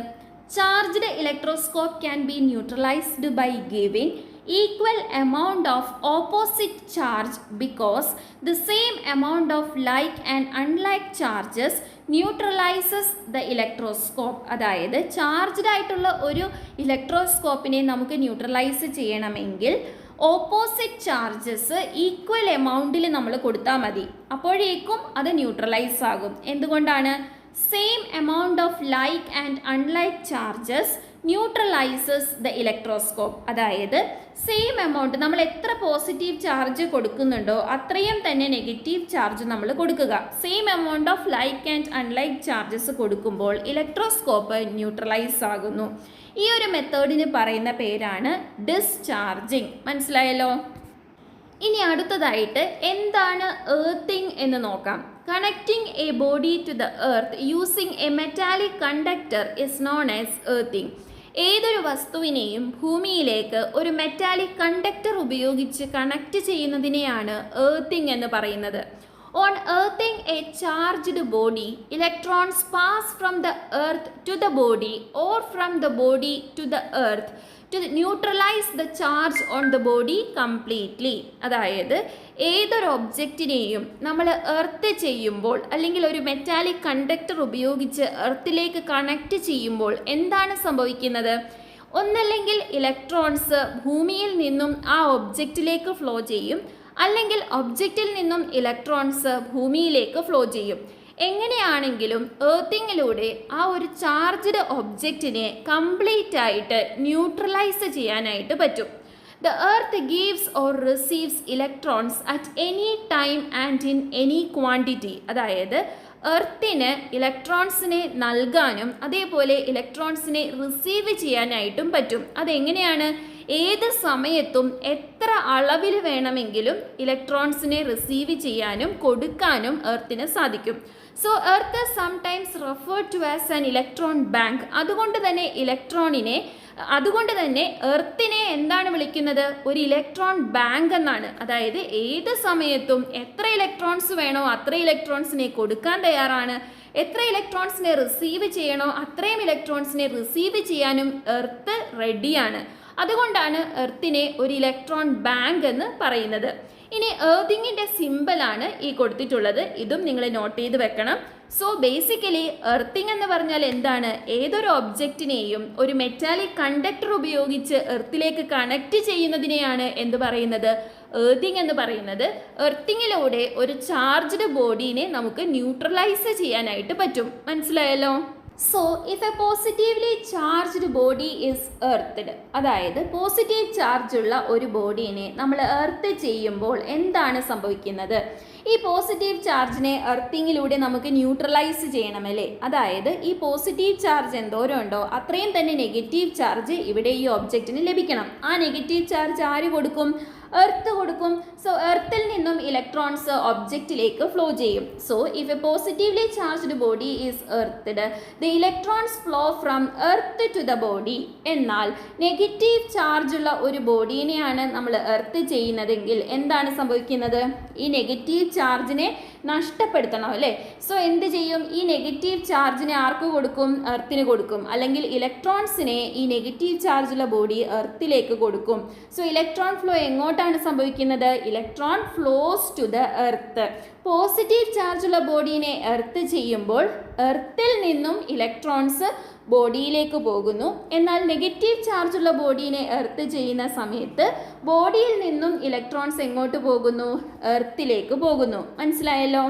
Charged electroscope can be neutralised by giving equal amount of opposite charge because the same amount of like and unlike charges neutralizes the electroscope. അതായത് ചാർജ്ഡ് ആയിട്ടുള്ള ഒരു ഇലക്ട്രോസ്കോപ്പിനെ നമുക്ക് ന്യൂട്രലൈസ് ചെയ്യണമെങ്കിൽ ഓപ്പോസിറ്റ് ചാർജസ് ഈക്വൽ എമൗണ്ടിൽ നമ്മൾ കൊടുത്താൽ മതി. അപ്പോഴേക്കും അത് ന്യൂട്രലൈസ് ആകും. എന്തുകൊണ്ടാണ്? Same amount of like and unlike charges neutralises the electroscope. അതായത് സെയിം എമൗണ്ട് നമ്മൾ എത്ര പോസിറ്റീവ് ചാർജ് കൊടുക്കുന്നുണ്ടോ അത്രയും തന്നെ നെഗറ്റീവ് ചാർജ് നമ്മൾ കൊടുക്കുക. Same amount of like and unlike charges കൊടുക്കുമ്പോൾ ഇലക്ട്രോസ്കോപ്പ് ന്യൂട്രലൈസ് ആകുന്നു. ഈ ഒരു മെത്തേഡിന് പറയുന്ന പേരാണ് ഡിസ്ചാർജിങ്. മനസ്സിലായല്ലോ? ഇനി അടുത്തതായിട്ട് എന്താണ് എർത്തിങ് എന്ന് നോക്കാം. Connecting a body to the earth using a metallic conductor is known as earthing. ഏതൊരു വസ്തുവിനെയും ഭൂമിയിലേക്ക് ഒരു മെറ്റാലിക് കണ്ടക്ടർ ഉപയോഗിച്ച് കണക്ട് ചെയ്യുന്നതിനെയാണ് എർത്തിങ് എന്ന് പറയുന്നത്. On earthing a charged body, electrons pass from the earth to the body or from the body to the earth to neutralize the charge on the body completely. അതായത് ഏതൊരു ഒബ്ജക്റ്റിനെയും നമ്മൾ എർത്ത് ചെയ്യുമ്പോൾ അല്ലെങ്കിൽ ഒരു മെറ്റാലിക് കണ്ടക്ടർ ഉപയോഗിച്ച് എർത്തിലേക്ക് കണക്ട് ചെയ്യുമ്പോൾ എന്താണ് സംഭവിക്കുന്നത്? ഒന്നല്ലെങ്കിൽ ഇലക്ട്രോൺസ് ഭൂമിയിൽ നിന്നും ആ ഒബ്ജക്റ്റിലേക്ക് ഫ്ലോ ചെയ്യും, അല്ലെങ്കിൽ ഒബ്ജക്റ്റിൽ നിന്നും ഇലക്ട്രോൺസ് ഭൂമിയിലേക്ക് ഫ്ലോ ചെയ്യും. എങ്ങനെയാണെങ്കിലും എർത്തിങ്ങിലൂടെ ആ ഒരു ചാർജ്ഡ് ഒബ്ജക്റ്റിനെ കംപ്ലീറ്റ് ആയിട്ട് ന്യൂട്രലൈസ് ചെയ്യാനായിട്ട് പറ്റും. The earth gives or receives electrons at any time and in any quantity. അതായത് എർത്തിന് ഇലക്ട്രോൺസിനെ നൽകാനും അതേപോലെ ഇലക്ട്രോൺസിനെ റിസീവ് ചെയ്യാനായിട്ടും പറ്റും. അതെങ്ങനെയാണ്? ഏത് സമയത്തും എത്ര അളവിൽ വേണമെങ്കിലും ഇലക്ട്രോൺസിനെ റിസീവ് ചെയ്യാനും കൊടുക്കാനും എർത്തിന് സാധിക്കും. So earth sometimes referred to as an electron bank. അതുകൊണ്ട് തന്നെ എർത്തിനെ എന്താണ് വിളിക്കുന്നത്? ഒരു ഇലക്ട്രോൺ ബാങ്ക് എന്നാണ്. അതായത് ഏത് സമയത്തും എത്ര ഇലക്ട്രോൺസ് വേണോ അത്ര ഇലക്ട്രോൺസിനെ കൊടുക്കാൻ തയ്യാറാണ്, എത്ര ഇലക്ട്രോൺസിനെ റിസീവ് ചെയ്യണോ അത്രയും ഇലക്ട്രോൺസിനെ റിസീവ് ചെയ്യാനും എർത്ത് റെഡിയാണ്. അതുകൊണ്ടാണ് എർത്തിനെ ഒരു ഇലക്ട്രോൺ ബാങ്ക് എന്ന് പറയുന്നത്. ഇനി എർത്തിങ്ങിൻ്റെ സിമ്പലാണ് ഈ കൊടുത്തിട്ടുള്ളത്. ഇതും നിങ്ങൾ നോട്ട് ചെയ്ത് വെക്കണം. സോ ബേസിക്കലി എർത്തിങ് എന്ന് പറഞ്ഞാൽ എന്താണ്? ഏതൊരു ഒബ്ജക്റ്റിനെയും ഒരു മെറ്റാലിക് കണ്ടക്ടർ ഉപയോഗിച്ച് എർത്തിലേക്ക് കണക്ട് ചെയ്യുന്നതിനെയാണ് എന്ത് പറയുന്നത്? എർത്തിങ് എന്ന് പറയുന്നത്. എർത്തിങ്ങിലൂടെ ഒരു ചാർജ്ഡ് ബോഡീനെ നമുക്ക് ന്യൂട്രലൈസ് ചെയ്യാനായിട്ട് പറ്റും. മനസ്സിലായല്ലോ? So if a positively charged body is earthed, അതായത് പോസിറ്റീവ് ചാർജുള്ള ഒരു ബോഡീനെ നമ്മൾ എർത്ത് ചെയ്യുമ്പോൾ എന്താണ് സംഭവിക്കുന്നത്? ഈ പോസിറ്റീവ് ചാർജിനെ എർത്തിങ്ങിലൂടെ നമുക്ക് ന്യൂട്രലൈസ് ചെയ്യണമല്ലേ? അതായത് ഈ പോസിറ്റീവ് ചാർജ് എന്തോരം ഉണ്ടോ അത്രയും തന്നെ നെഗറ്റീവ് ചാർജ് ഇവിടെ ഈ ഒബ്ജക്റ്റിന് ലഭിക്കണം. ആ നെഗറ്റീവ് ചാർജ് ആര് കൊടുക്കും? എർത്ത് കൊടുക്കും. സോ എർത്തിൽ നിന്നും ഇലക്ട്രോൺസ് ഒബ്ജക്റ്റിലേക്ക് ഫ്ലോ ചെയ്യും. So if a positively charged body is earthed the electrons flow from earth to the body. എന്നാൽ നെഗറ്റീവ് ചാർജുള്ള ഒരു ബോഡീനെയാണ് നമ്മൾ എർത്ത് ചെയ്യുന്നതെങ്കിൽ എന്താണ് സംഭവിക്കുന്നത്? ഈ നെഗറ്റീവ് ചാർജിനെ നഷ്ടപ്പെടുത്തണം അല്ലേ? സോ എന്ത് ചെയ്യും? ഈ നെഗറ്റീവ് ചാർജിനെ ആർക്ക് കൊടുക്കും? എർത്തിന് കൊടുക്കും. അല്ലെങ്കിൽ ഇലക്ട്രോൺസിനെ ഈ നെഗറ്റീവ് ചാർജുള്ള ബോഡി എർത്തിലേക്ക് കൊടുക്കും. സോ ഇലക്ട്രോൺ ഫ്ലോ എങ്ങോട്ടാണ് സംഭവിക്കുന്നത്? Electron flows to the earth. Positive ചാർജുള്ള ബോഡീനെ എർത്ത് ചെയ്യുമ്പോൾ എർത്തിൽ നിന്നും ഇലക്ട്രോൺസ് ബോഡിയിലേക്ക് പോകുന്നു. എന്നാൽ നെഗറ്റീവ് ചാർജുള്ള ബോഡീനെ എർത്ത് ചെയ്യുന്ന സമയത്ത് ബോഡിയിൽ നിന്നും ഇലക്ട്രോൺസ് എങ്ങോട്ട് പോകുന്നു? എർത്തിലേക്ക് പോകുന്നു. മനസ്സിലായല്ലോ?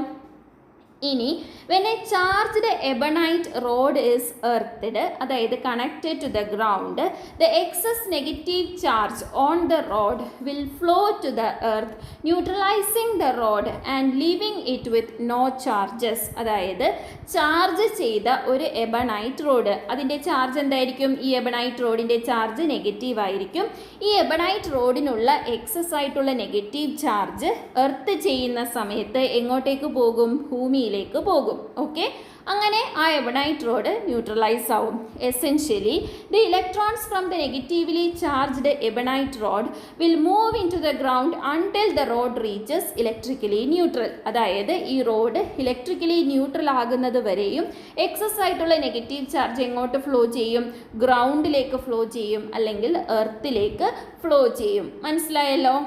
ഇനി when a charged ebonite rod is earthed, അതായത് connected to the ground, the excess negative charge on the rod will flow to the earth, neutralizing the rod and leaving it with no charges. അതായത് ചാർജ് ചെയ്ത ഒരു എബണൈറ്റ് റോഡ്, അതിൻ്റെ ചാർജ് എന്തായിരിക്കും? ഈ എബണൈറ്റ് റോഡിൻ്റെ ചാർജ് നെഗറ്റീവ് ആയിരിക്കും. ഈ എബണൈറ്റ് റോഡിനുള്ള എക്സസ് ആയിട്ടുള്ള നെഗറ്റീവ് ചാർജ് എർത്ത് ചെയ്യുന്ന സമയത്ത് എങ്ങോട്ടേക്ക് പോകും? ഭൂമിയിലേക്ക് പോകും. ഓക്കെ, അങ്ങനെ ആ എബണൈറ്റ് റോഡ് ന്യൂട്രലൈസ് ആവും. Essentially the electrons from the negatively charged ebonite rod will move into the ground until the rod reaches electrically neutral. അതായത് ഈ റോഡ് ഇലക്ട്രിക്കലി ന്യൂട്രൽ ആകുന്നത് വരെയും എക്സസ് ആയിട്ടുള്ള നെഗറ്റീവ് ചാർജ് എങ്ങോട്ട് ഫ്ലോ ചെയ്യും? ഗ്രൗണ്ടിലേക്ക് ഫ്ലോ ചെയ്യും, അല്ലെങ്കിൽ എർത്തിലേക്ക് ഫ്ലോ ചെയ്യും. മനസ്സിലായല്ലോ?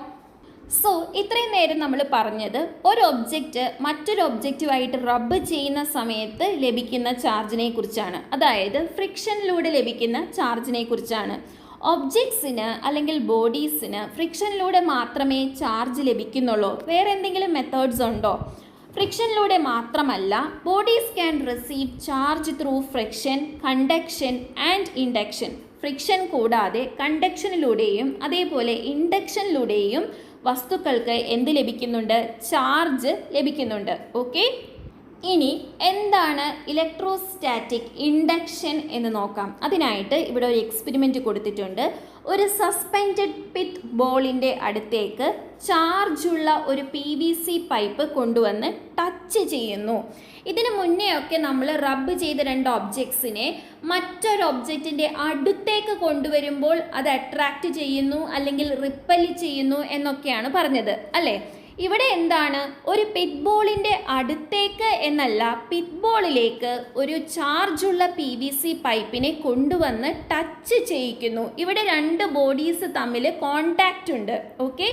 സോ ഇത്രയും നേരം നമ്മൾ പറഞ്ഞത് ഒരു ഒബ്ജക്റ്റ് മറ്റൊരു ഒബ്ജക്റ്റുമായിട്ട് റബ്ബ് ചെയ്യുന്ന സമയത്ത് ലഭിക്കുന്ന ചാർജിനെ കുറിച്ചാണ്. അതായത് ഫ്രിക്ഷനിലൂടെ ലഭിക്കുന്ന ചാർജിനെ കുറിച്ചാണ്. ഒബ്ജക്ട്സിന് അല്ലെങ്കിൽ ബോഡീസിന് ഫ്രിക്ഷനിലൂടെ മാത്രമേ ചാർജ് ലഭിക്കുന്നുള്ളൂ? വേറെ എന്തെങ്കിലും മെത്തേഡ്സ് ഉണ്ടോ? ഫ്രിക്ഷനിലൂടെ മാത്രമല്ല bodies can receive charge through friction, conduction and induction. Friction കൂടാതെ കണ്ടക്ഷനിലൂടെയും അതേപോലെ ഇൻഡക്ഷനിലൂടെയും വസ്തുക്കൾക്ക് എന്ത് ലഭിക്കുന്നുണ്ട്? ചാർജ് ലഭിക്കുന്നുണ്ട്. ഓക്കെ, ഇനി എന്താണ് ഇലക്ട്രോസ്റ്റാറ്റിക് ഇൻഡക്ഷൻ എന്ന് നോക്കാം. അതിനായിട്ട് ഇവിടെ ഒരു എക്സ്പെരിമെൻ്റ് കൊടുത്തിട്ടുണ്ട്. ഒരു സസ്പെൻഡഡ് പിത്ത് ബോളിൻ്റെ അടുത്തേക്ക് ചാർജുള്ള ഒരു PVC പൈപ്പ് കൊണ്ടുവന്ന് ടച്ച് ചെയ്യുന്നു. ഇതിന് മുന്നേ ഒക്കെ നമ്മൾ റബ്ബ് ചെയ്ത രണ്ട് ഒബ്ജക്ട്സിനെ മറ്റൊരു ഒബ്ജക്റ്റിൻ്റെ അടുത്തേക്ക് കൊണ്ടുവരുമ്പോൾ അത് അട്രാക്റ്റ് ചെയ്യുന്നു അല്ലെങ്കിൽ റിപ്പൽ ചെയ്യുന്നു എന്നൊക്കെയാണ് പറഞ്ഞത് അല്ലേ? ഇവിടെ എന്താണ്? ഒരു പിറ്റ് ബോളിൻ്റെ അടുത്തേക്ക് എന്നല്ല, പിറ്റ് ബോളിലേക്ക് ഒരു ചാർജുള്ള PVC പൈപ്പിനെ കൊണ്ടുവന്ന് ടച്ച് ചെയ്യിക്കുന്നു. ഇവിടെ രണ്ട് ബോഡീസ് തമ്മിൽ കോണ്ടാക്റ്റ് ഉണ്ട്. ഓക്കെ,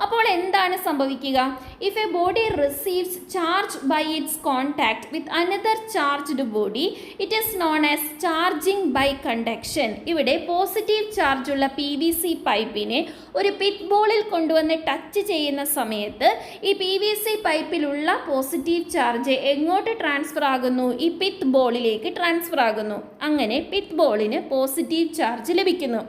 അപ്പോൾ എന്താണ് സംഭവിക്കുക? If a body receives charge by its contact with another charged body, it is known as charging by conduction. ഇവിടെ പോസിറ്റീവ് ചാർജുള്ള PVC പൈപ്പിനെ ഒരു പിറ്റ് ബോളിൽ കൊണ്ടുവന്ന് ടച്ച് ചെയ്യുന്ന സമയത്ത് ഈ PVC പൈപ്പിലുള്ള പോസിറ്റീവ് ചാർജ് എങ്ങോട്ട് ട്രാൻസ്ഫർ ആകുന്നു? ഈ പിറ്റ് ബോളിലേക്ക് ട്രാൻസ്ഫർ ആകുന്നു. അങ്ങനെ പിറ്റ് ബോളിന് പോസിറ്റീവ് ചാർജ് ലഭിക്കുന്നു.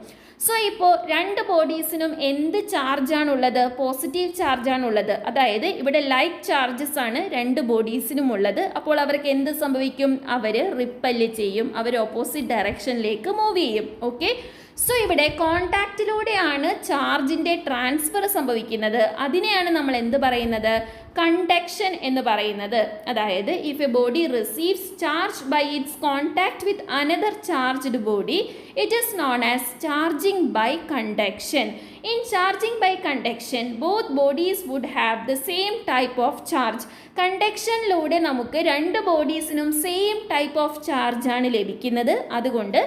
സോ ഇപ്പോൾ രണ്ട് ബോഡീസിനും എന്ത് ചാർജാണുള്ളത്? പോസിറ്റീവ് ചാർജാണുള്ളത്. അതായത് ഇവിടെ ലൈക്ക് ചാർജസ് ആണ് രണ്ട് ബോഡീസിനും ഉള്ളത്. അപ്പോൾ അവർക്ക് എന്ത് സംഭവിക്കും? അവർ റിപ്പല് ചെയ്യും, അവർ ഓപ്പോസിറ്റ് ഡയറക്ഷനിലേക്ക് മൂവ് ചെയ്യും. ഓക്കെ, സോ ഇവിടെ കോണ്ടാക്റ്റിലൂടെയാണ് ചാർജിൻ്റെ ട്രാൻസ്ഫർ സംഭവിക്കുന്നത്. അതിനെയാണ് നമ്മൾ എന്ത് പറയുന്നത്? കണ്ടക്ഷൻ എന്ന് പറയുന്നത്. അതായത് if a body receives charge by its contact with another charged body, it is known as charging by conduction. In charging by conduction both bodies would have the same type of charge. കണ്ടക്ഷനിലൂടെ നമുക്ക് രണ്ട് ബോഡീസിനും സെയിം ടൈപ്പ് ഓഫ് ചാർജാണ് ലഭിക്കുന്നത്. അതുകൊണ്ട്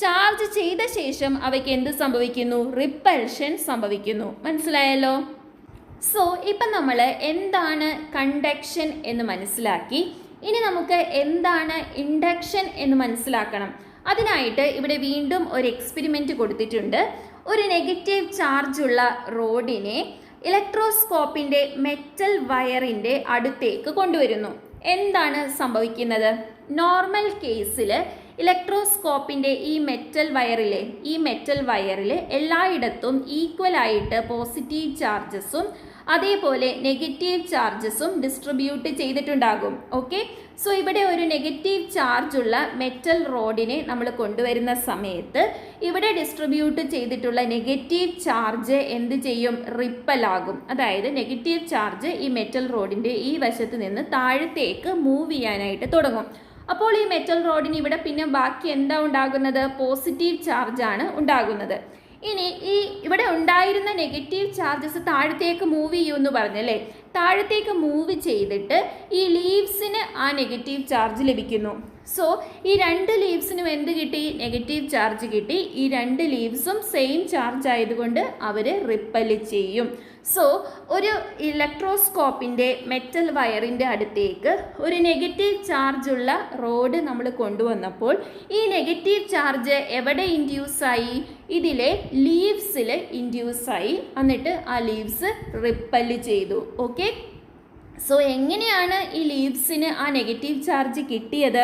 ചാർജ് ചെയ്ത ശേഷം അവയ്ക്ക് എന്ത് സംഭവിക്കുന്നു? റിപ്പൽഷൻ സംഭവിക്കുന്നു. മനസ്സിലായല്ലോ? സോ ഇപ്പം നമ്മൾ എന്താണ് കണ്ടക്ഷൻ എന്ന് മനസ്സിലാക്കി. ഇനി നമുക്ക് എന്താണ് ഇൻഡക്ഷൻ എന്ന് മനസ്സിലാക്കണം. അതിനായിട്ട് ഇവിടെ വീണ്ടും ഒരു എക്സ്പെരിമെൻറ്റ് കൊടുത്തിട്ടുണ്ട്. ഒരു നെഗറ്റീവ് ചാർജുള്ള റോഡിനെ ഇലക്ട്രോസ്കോപ്പിൻ്റെ മെറ്റൽ വയറിൻ്റെ അടുത്തേക്ക് കൊണ്ടുവരുന്നു. എന്താണ് സംഭവിക്കുന്നത്? നോർമൽ കേസിൽ ഇലക്ട്രോസ്കോപ്പിൻ്റെ ഈ മെറ്റൽ വയറിൽ എല്ലായിടത്തും ഈക്വലായിട്ട് പോസിറ്റീവ് ചാർജസും അതേപോലെ നെഗറ്റീവ് ചാർജസും ഡിസ്ട്രിബ്യൂട്ട് ചെയ്തിട്ടുണ്ടാകും. ഓക്കെ, സോ ഇവിടെ ഒരു നെഗറ്റീവ് ചാർജുള്ള മെറ്റൽ റോഡിനെ നമ്മൾ കൊണ്ടുവരുന്ന സമയത്ത് ഇവിടെ ഡിസ്ട്രിബ്യൂട്ട് ചെയ്തിട്ടുള്ള നെഗറ്റീവ് ചാർജ് എന്ത് ചെയ്യും? റിപ്പലാകും. അതായത് നെഗറ്റീവ് ചാർജ് ഈ മെറ്റൽ റോഡിൻ്റെ ഈ വശത്ത് നിന്ന് താഴത്തേക്ക് മൂവ് ചെയ്യാനായിട്ട് തുടങ്ങും. അപ്പോൾ ഈ മെറ്റൽ റോഡിന് ഇവിടെ പിന്നെ ബാക്കി എന്താ ഉണ്ടാകുന്നത്? പോസിറ്റീവ് ചാർജാണ് ഉണ്ടാകുന്നത്. ഇനി ഈ ഇവിടെ ഉണ്ടായിരുന്ന നെഗറ്റീവ് ചാർജസ് താഴത്തേക്ക് മൂവ് ചെയ്യുമെന്ന് പറഞ്ഞല്ലേ? താഴത്തേക്ക് മൂവ് ചെയ്തിട്ട് ഈ ലീവ്സിന് ആ നെഗറ്റീവ് ചാർജ് ലഭിക്കുന്നു. സോ ഈ രണ്ട് ലീവ്സിനും എന്ത് കിട്ടി? നെഗറ്റീവ് ചാർജ് കിട്ടി. ഈ രണ്ട് ലീവ്സും സെയിം ചാർജ് ആയതുകൊണ്ട് അവർ റിപ്പല് ചെയ്യും. സോ ഒരു ഇലക്ട്രോസ്കോപ്പിൻ്റെ മെറ്റൽ വയറിൻ്റെ അടുത്തേക്ക് ഒരു നെഗറ്റീവ് ചാർജുള്ള റോഡ് നമ്മൾ കൊണ്ടുവന്നപ്പോൾ ഈ നെഗറ്റീവ് ചാർജ് എവിടെ ഇൻഡ്യൂസായി? ഇതിലെ ലീവ്സിൽ ഇൻഡ്യൂസായി. എന്നിട്ട് ആ ലീവ്സ് റിപ്പല് ചെയ്തു. ഓക്കെ, സോ എങ്ങനെയാണ് ഈ ലീവ്സിന് ആ നെഗറ്റീവ് ചാർജ് കിട്ടിയത്?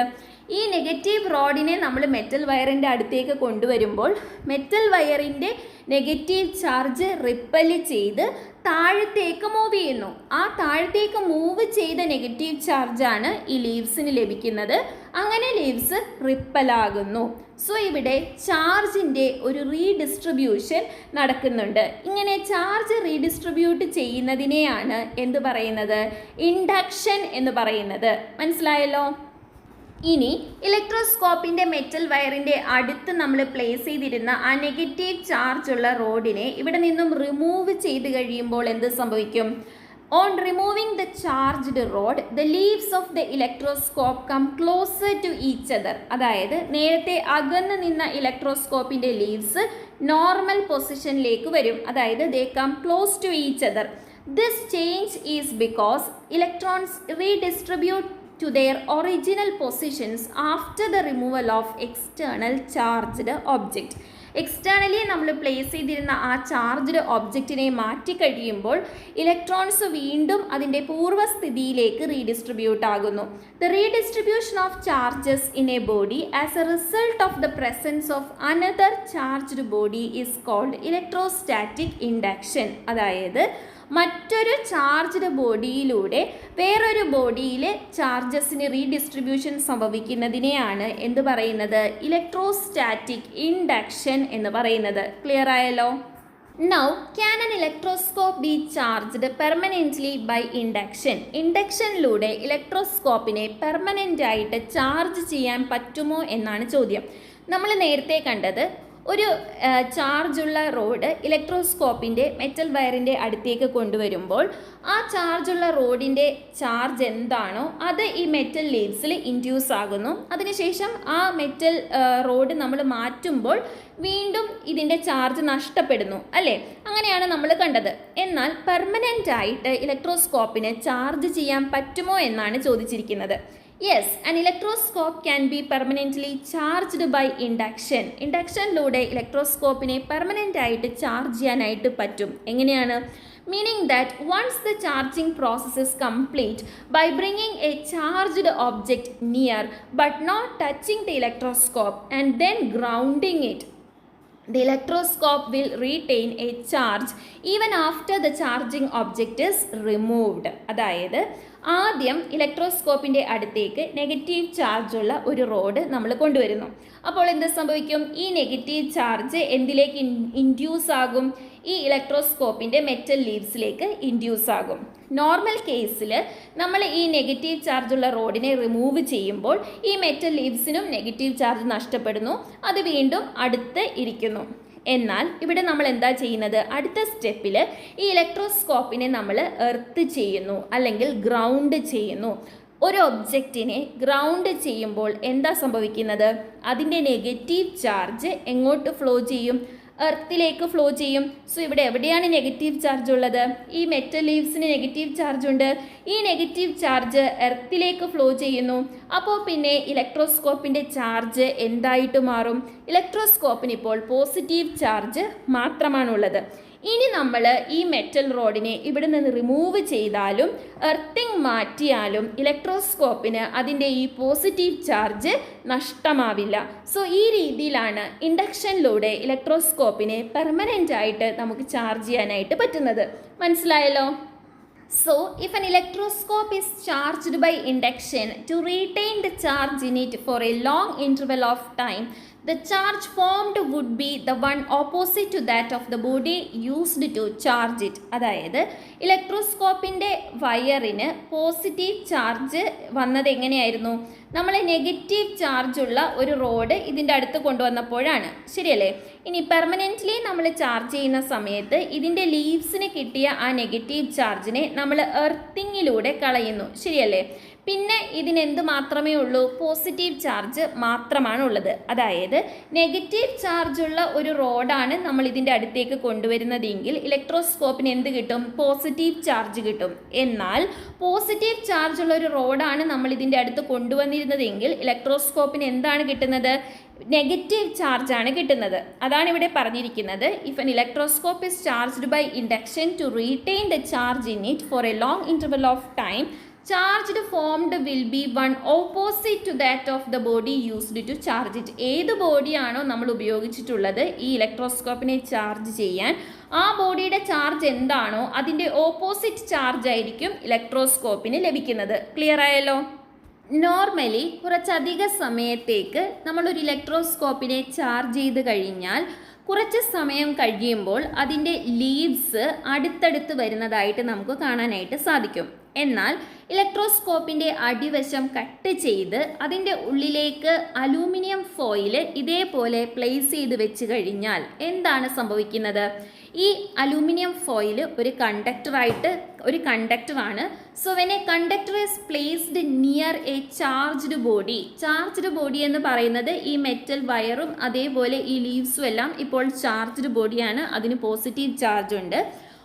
ഈ നെഗറ്റീവ് റോഡിനെ നമ്മൾ മെറ്റൽ വയറിൻ്റെ അടുത്തേക്ക് കൊണ്ടുവരുമ്പോൾ മെറ്റൽ വയറിൻ്റെ നെഗറ്റീവ് ചാർജ് റിപ്പല് ചെയ്ത് താഴത്തേക്ക് മൂവ് ചെയ്യുന്നു. ആ താഴത്തേക്ക് മൂവ് ചെയ്ത നെഗറ്റീവ് ചാർജാണ് ഈ ലീവ്സിന് ലഭിക്കുന്നത്. അങ്ങനെ ലീവ്സ് റിപ്പലാകുന്നു. സോ ഇവിടെ ചാർജിൻ്റെ ഒരു റീഡിസ്ട്രിബ്യൂഷൻ നടക്കുന്നുണ്ട്. ഇങ്ങനെ ചാർജ് റീഡിസ്ട്രിബ്യൂട്ട് ചെയ്യുന്നതിനെയാണ് എന്ത് പറയുന്നത്? ഇൻഡക്ഷൻ എന്ന് പറയുന്നത്. മനസ്സിലായല്ലോ? ഇനി ഇലക്ട്രോസ്കോപ്പിൻ്റെ മെറ്റൽ വയറിൻ്റെ അടുത്ത് നമ്മൾ പ്ലേസ് ചെയ്തിരുന്ന ആ നെഗറ്റീവ് ചാർജുള്ള റോഡിനെ ഇവിടെ നിന്നും റിമൂവ് ചെയ്ത് കഴിയുമ്പോൾ എന്ത് സംഭവിക്കും? On removing the charged rod, the leaves of the electroscope come closer to each other. അതായത് നേരത്തെ അകന്ന് നിന്ന ഇലക്ട്രോസ്കോപ്പിൻ്റെ ലീവ്സ് നോർമൽ പൊസിഷനിലേക്ക് വരും. അതായത് they come close to each other. This change is because electrons redistribute to their original positions after the removal of external charged object. Externally നമ്മൾ പ്ലേസ് ചെയ്തിരുന്ന ആ ചാർജ്ഡ് ഒബ്ജക്റ്റിനെ മാറ്റി കഴിയുമ്പോൾ ഇലക്ട്രോൺസ് വീണ്ടും അതിൻ്റെ പൂർവ്വസ്ഥിതിയിലേക്ക് റീഡിസ്ട്രിബ്യൂട്ട് ആകുന്നു. The redistribution of charges in a body as a result of the presence of another charged body is called electrostatic induction. അതായത് മറ്റൊരു ചാർജ്ഡ് ബോഡിയിലൂടെ വേറൊരു ബോഡിയിലെ ചാർജസിന് റീഡിസ്ട്രിബ്യൂഷൻ സംഭവിക്കുന്നതിനെയാണ് എന്ത് പറയുന്നത്? ഇലക്ട്രോസ്റ്റാറ്റിക് ഇൻഡക്ഷൻ എന്ന് പറയുന്നത്. ക്ലിയർ ആയല്ലോ? Now, can an electroscope be charged permanently by induction? ഇൻഡക്ഷനിലൂടെ ഇലക്ട്രോസ്കോപ്പിനെ പെർമനൻ്റ് ആയിട്ട് ചാർജ് ചെയ്യാൻ പറ്റുമോ എന്നാണ് ചോദ്യം. നമ്മൾ നേരത്തെ കണ്ടത് ഒരു ചാർജുള്ള റോഡ് ഇലക്ട്രോസ്കോപ്പിൻ്റെ മെറ്റൽ വയറിൻ്റെ അടുത്തേക്ക് കൊണ്ടുവരുമ്പോൾ ആ ചാർജുള്ള റോഡിൻ്റെ ചാർജ് എന്താണോ അത് ഈ മെറ്റൽ ലീവ്സിൽ ഇൻഡ്യൂസ് ആകുന്നു. അതിനുശേഷം ആ മെറ്റൽ റോഡ് നമ്മൾ മാറ്റുമ്പോൾ വീണ്ടും ഇതിൻ്റെ ചാർജ് നഷ്ടപ്പെടുന്നു അല്ലേ? അങ്ങനെയാണ് നമ്മൾ കണ്ടത്. എന്നാൽ പെർമനൻ്റ് ആയിട്ട് ഇലക്ട്രോസ്കോപ്പിന് ചാർജ് ചെയ്യാൻ പറ്റുമോ എന്നാണ് ചോദിച്ചിരിക്കുന്നത്. Yes, an electroscope can be permanently charged by induction. ഇൻഡക്ഷനിലൂടെ ഇലക്ട്രോസ്കോപ്പിനെ പെർമനൻ്റ് ആയിട്ട് ചാർജ് ചെയ്യാനായിട്ട് പറ്റും. എങ്ങനെയാണ്? Meaning that once the charging process is complete, by bringing a charged object near but not touching the electroscope and then grounding it, the electroscope will retain a charge even after the charging object is removed. അതായത് ആദ്യം ഇലക്ട്രോസ്കോപ്പിൻ്റെ അടുത്തേക്ക് നെഗറ്റീവ് ചാർജുള്ള ഒരു റോഡ് നമ്മൾ കൊണ്ടുവരുന്നു. അപ്പോൾ എന്ത് സംഭവിക്കും? ഈ നെഗറ്റീവ് ചാർജ് എന്തിലേക്ക് ഇൻഡ്യൂസ് ആകും? ഈ ഇലക്ട്രോസ്കോപ്പിൻ്റെ മെറ്റൽ ലീവ്സിലേക്ക് ഇൻഡ്യൂസ് ആകും. നോർമൽ കേസിൽ നമ്മൾ ഈ നെഗറ്റീവ് ചാർജുള്ള റോഡിനെ റിമൂവ് ചെയ്യുമ്പോൾ ഈ മെറ്റൽ ലീവ്സിനും നെഗറ്റീവ് ചാർജ് നഷ്ടപ്പെടുന്നു, അത് വീണ്ടും അടുത്ത് ഇരിക്കുന്നു. എന്നാൽ ഇവിടെ നമ്മൾ എന്താ ചെയ്യുന്നത്? അടുത്ത സ്റ്റെപ്പിൽ ഈ ഇലക്ട്രോസ്കോപ്പിനെ നമ്മൾ എർത്ത് ചെയ്യുന്നു അല്ലെങ്കിൽ ഗ്രൗണ്ട് ചെയ്യുന്നു. ഒരു ഒബ്ജക്റ്റിനെ ഗ്രൗണ്ട് ചെയ്യുമ്പോൾ എന്താ സംഭവിക്കുന്നത്? അതിൻ്റെ നെഗറ്റീവ് ചാർജ് എങ്ങോട്ട് ഫ്ലോ ചെയ്യും? എർത്തിലേക്ക് ഫ്ലോ ചെയ്യും. സോ ഇവിടെ എവിടെയാണ് നെഗറ്റീവ് ചാർജ് ഉള്ളത്? ഈ മെറ്റൽ ലീവ്സിന് നെഗറ്റീവ് ചാർജ് ഉണ്ട്. ഈ നെഗറ്റീവ് ചാർജ് എർത്തിലേക്ക് ഫ്ലോ ചെയ്യുന്നു. അപ്പോൾ പിന്നെ ഇലക്ട്രോസ്കോപ്പിൻ്റെ ചാർജ് എന്തായിട്ട് മാറും? ഇലക്ട്രോസ്കോപ്പിന് ഇപ്പോൾ പോസിറ്റീവ് ചാർജ് മാത്രമാണുള്ളത്. ഇനി നമ്മൾ ഈ മെറ്റൽ റോഡിനെ ഇവിടെ നിന്ന് റിമൂവ് ചെയ്താലും എർത്തിങ് മാറ്റിയാലും ഇലക്ട്രോസ്കോപ്പിന് അതിൻ്റെ ഈ പോസിറ്റീവ് ചാർജ് നഷ്ടമാവില്ല. സോ ഈ രീതിയിലാണ് ഇൻഡക്ഷനിലൂടെ ഇലക്ട്രോസ്കോപ്പിനെ പെർമനൻ്റ് ആയിട്ട് നമുക്ക് ചാർജ് ചെയ്യാനായിട്ട് പറ്റുന്നത്. മനസ്സിലായല്ലോ? So, if an electroscope is charged by induction to retain the charge in it for a long interval of time, the charge formed would be the one opposite to that of the body used to charge it. അതായത് ഇലക്ട്രോസ്കോപ്പിൻ്റെ വയറിന് പോസിറ്റീവ് ചാർജ് വന്നത് എങ്ങനെയായിരുന്നു? നമ്മൾ നെഗറ്റീവ് ചാർജുള്ള ഒരു റോഡ് ഇതിൻ്റെ അടുത്ത് കൊണ്ടുവന്നപ്പോഴാണ്. ശരിയല്ലേ? ഇനി പെർമനൻ്റ്ലി നമ്മൾ ചാർജ് ചെയ്യുന്ന സമയത്ത് ഇതിൻ്റെ ലീവ്സിന് കിട്ടിയ ആ നെഗറ്റീവ് ചാർജിനെ നമ്മൾ എർത്തിങ്ങിലൂടെ കളയുന്നു. ശരിയല്ലേ? പിന്നെ ഇതിനെന്ത് മാത്രമേ ഉള്ളൂ? പോസിറ്റീവ് ചാർജ് മാത്രമാണ് ഉള്ളത്. അതായത് നെഗറ്റീവ് ചാർജുള്ള ഒരു റോഡാണ് നമ്മൾ ഇതിൻ്റെ അടുത്തേക്ക് കൊണ്ടുവരുന്നതെങ്കിൽ ഇലക്ട്രോസ്കോപ്പിന് എന്ത് കിട്ടും? പോസിറ്റീവ് ചാർജ് കിട്ടും. എന്നാൽ പോസിറ്റീവ് ചാർജുള്ള ഒരു റോഡാണ് നമ്മൾ ഇതിൻ്റെ അടുത്ത് കൊണ്ടുവന്നിരുന്നതെങ്കിൽ ഇലക്ട്രോസ്കോപ്പിന് എന്താണ് കിട്ടുന്നത്? നെഗറ്റീവ് ചാർജ് ആണ് കിട്ടുന്നത്. അതാണ് ഇവിടെ പറഞ്ഞിരിക്കുന്നത്. If an electroscope is charged by induction to retain the charge in it for a long interval of time, charged formed will be one opposite to that of the body used to charge it. ഏത് ബോഡിയാണോ നമ്മൾ ഉപയോഗിച്ചിട്ടുള്ളത് ഈ ഇലക്ട്രോസ്കോപ്പിനെ ചാർജ് ചെയ്യാൻ, ആ ബോഡിയുടെ ചാർജ് എന്താണോ അതിൻ്റെ ഓപ്പോസിറ്റ് ചാർജ് ആയിരിക്കും ഇലക്ട്രോസ്കോപ്പിന് ലഭിക്കുന്നത്. ക്ലിയർ ആയല്ലോ? നോർമലി കുറച്ചധിക സമയത്തേക്ക് നമ്മളൊരു ഇലക്ട്രോസ്കോപ്പിനെ ചാർജ് ചെയ്ത് കഴിഞ്ഞാൽ കുറച്ച് സമയം കഴിയുമ്പോൾ അതിൻ്റെ ലീവ്സ് അടുത്തടുത്ത് വരുന്നതായിട്ട് നമുക്ക് കാണാനായിട്ട് സാധിക്കും. എന്നാൽ ഇലക്ട്രോസ്കോപ്പിൻ്റെ അടിവശം കട്ട് ചെയ്ത് അതിൻ്റെ ഉള്ളിലേക്ക് അലൂമിനിയം ഫോയിൽ ഇതേപോലെ പ്ലേസ് ചെയ്ത് വെച്ച് കഴിഞ്ഞാൽ എന്താണ് സംഭവിക്കുന്നത്? ഈ അലൂമിനിയം ഫോയിൽ ഒരു കണ്ടക്ടറാണ്. So when a conductor is placed near a charged body എന്ന് പറയുന്നത് ഈ മെറ്റൽ വയറും അതേപോലെ ഈ ലീവ്സും എല്ലാം ഇപ്പോൾ ചാർജ്ഡ് ബോഡിയാണ്. അതിന് പോസിറ്റീവ് ചാർജ് ഉണ്ട്.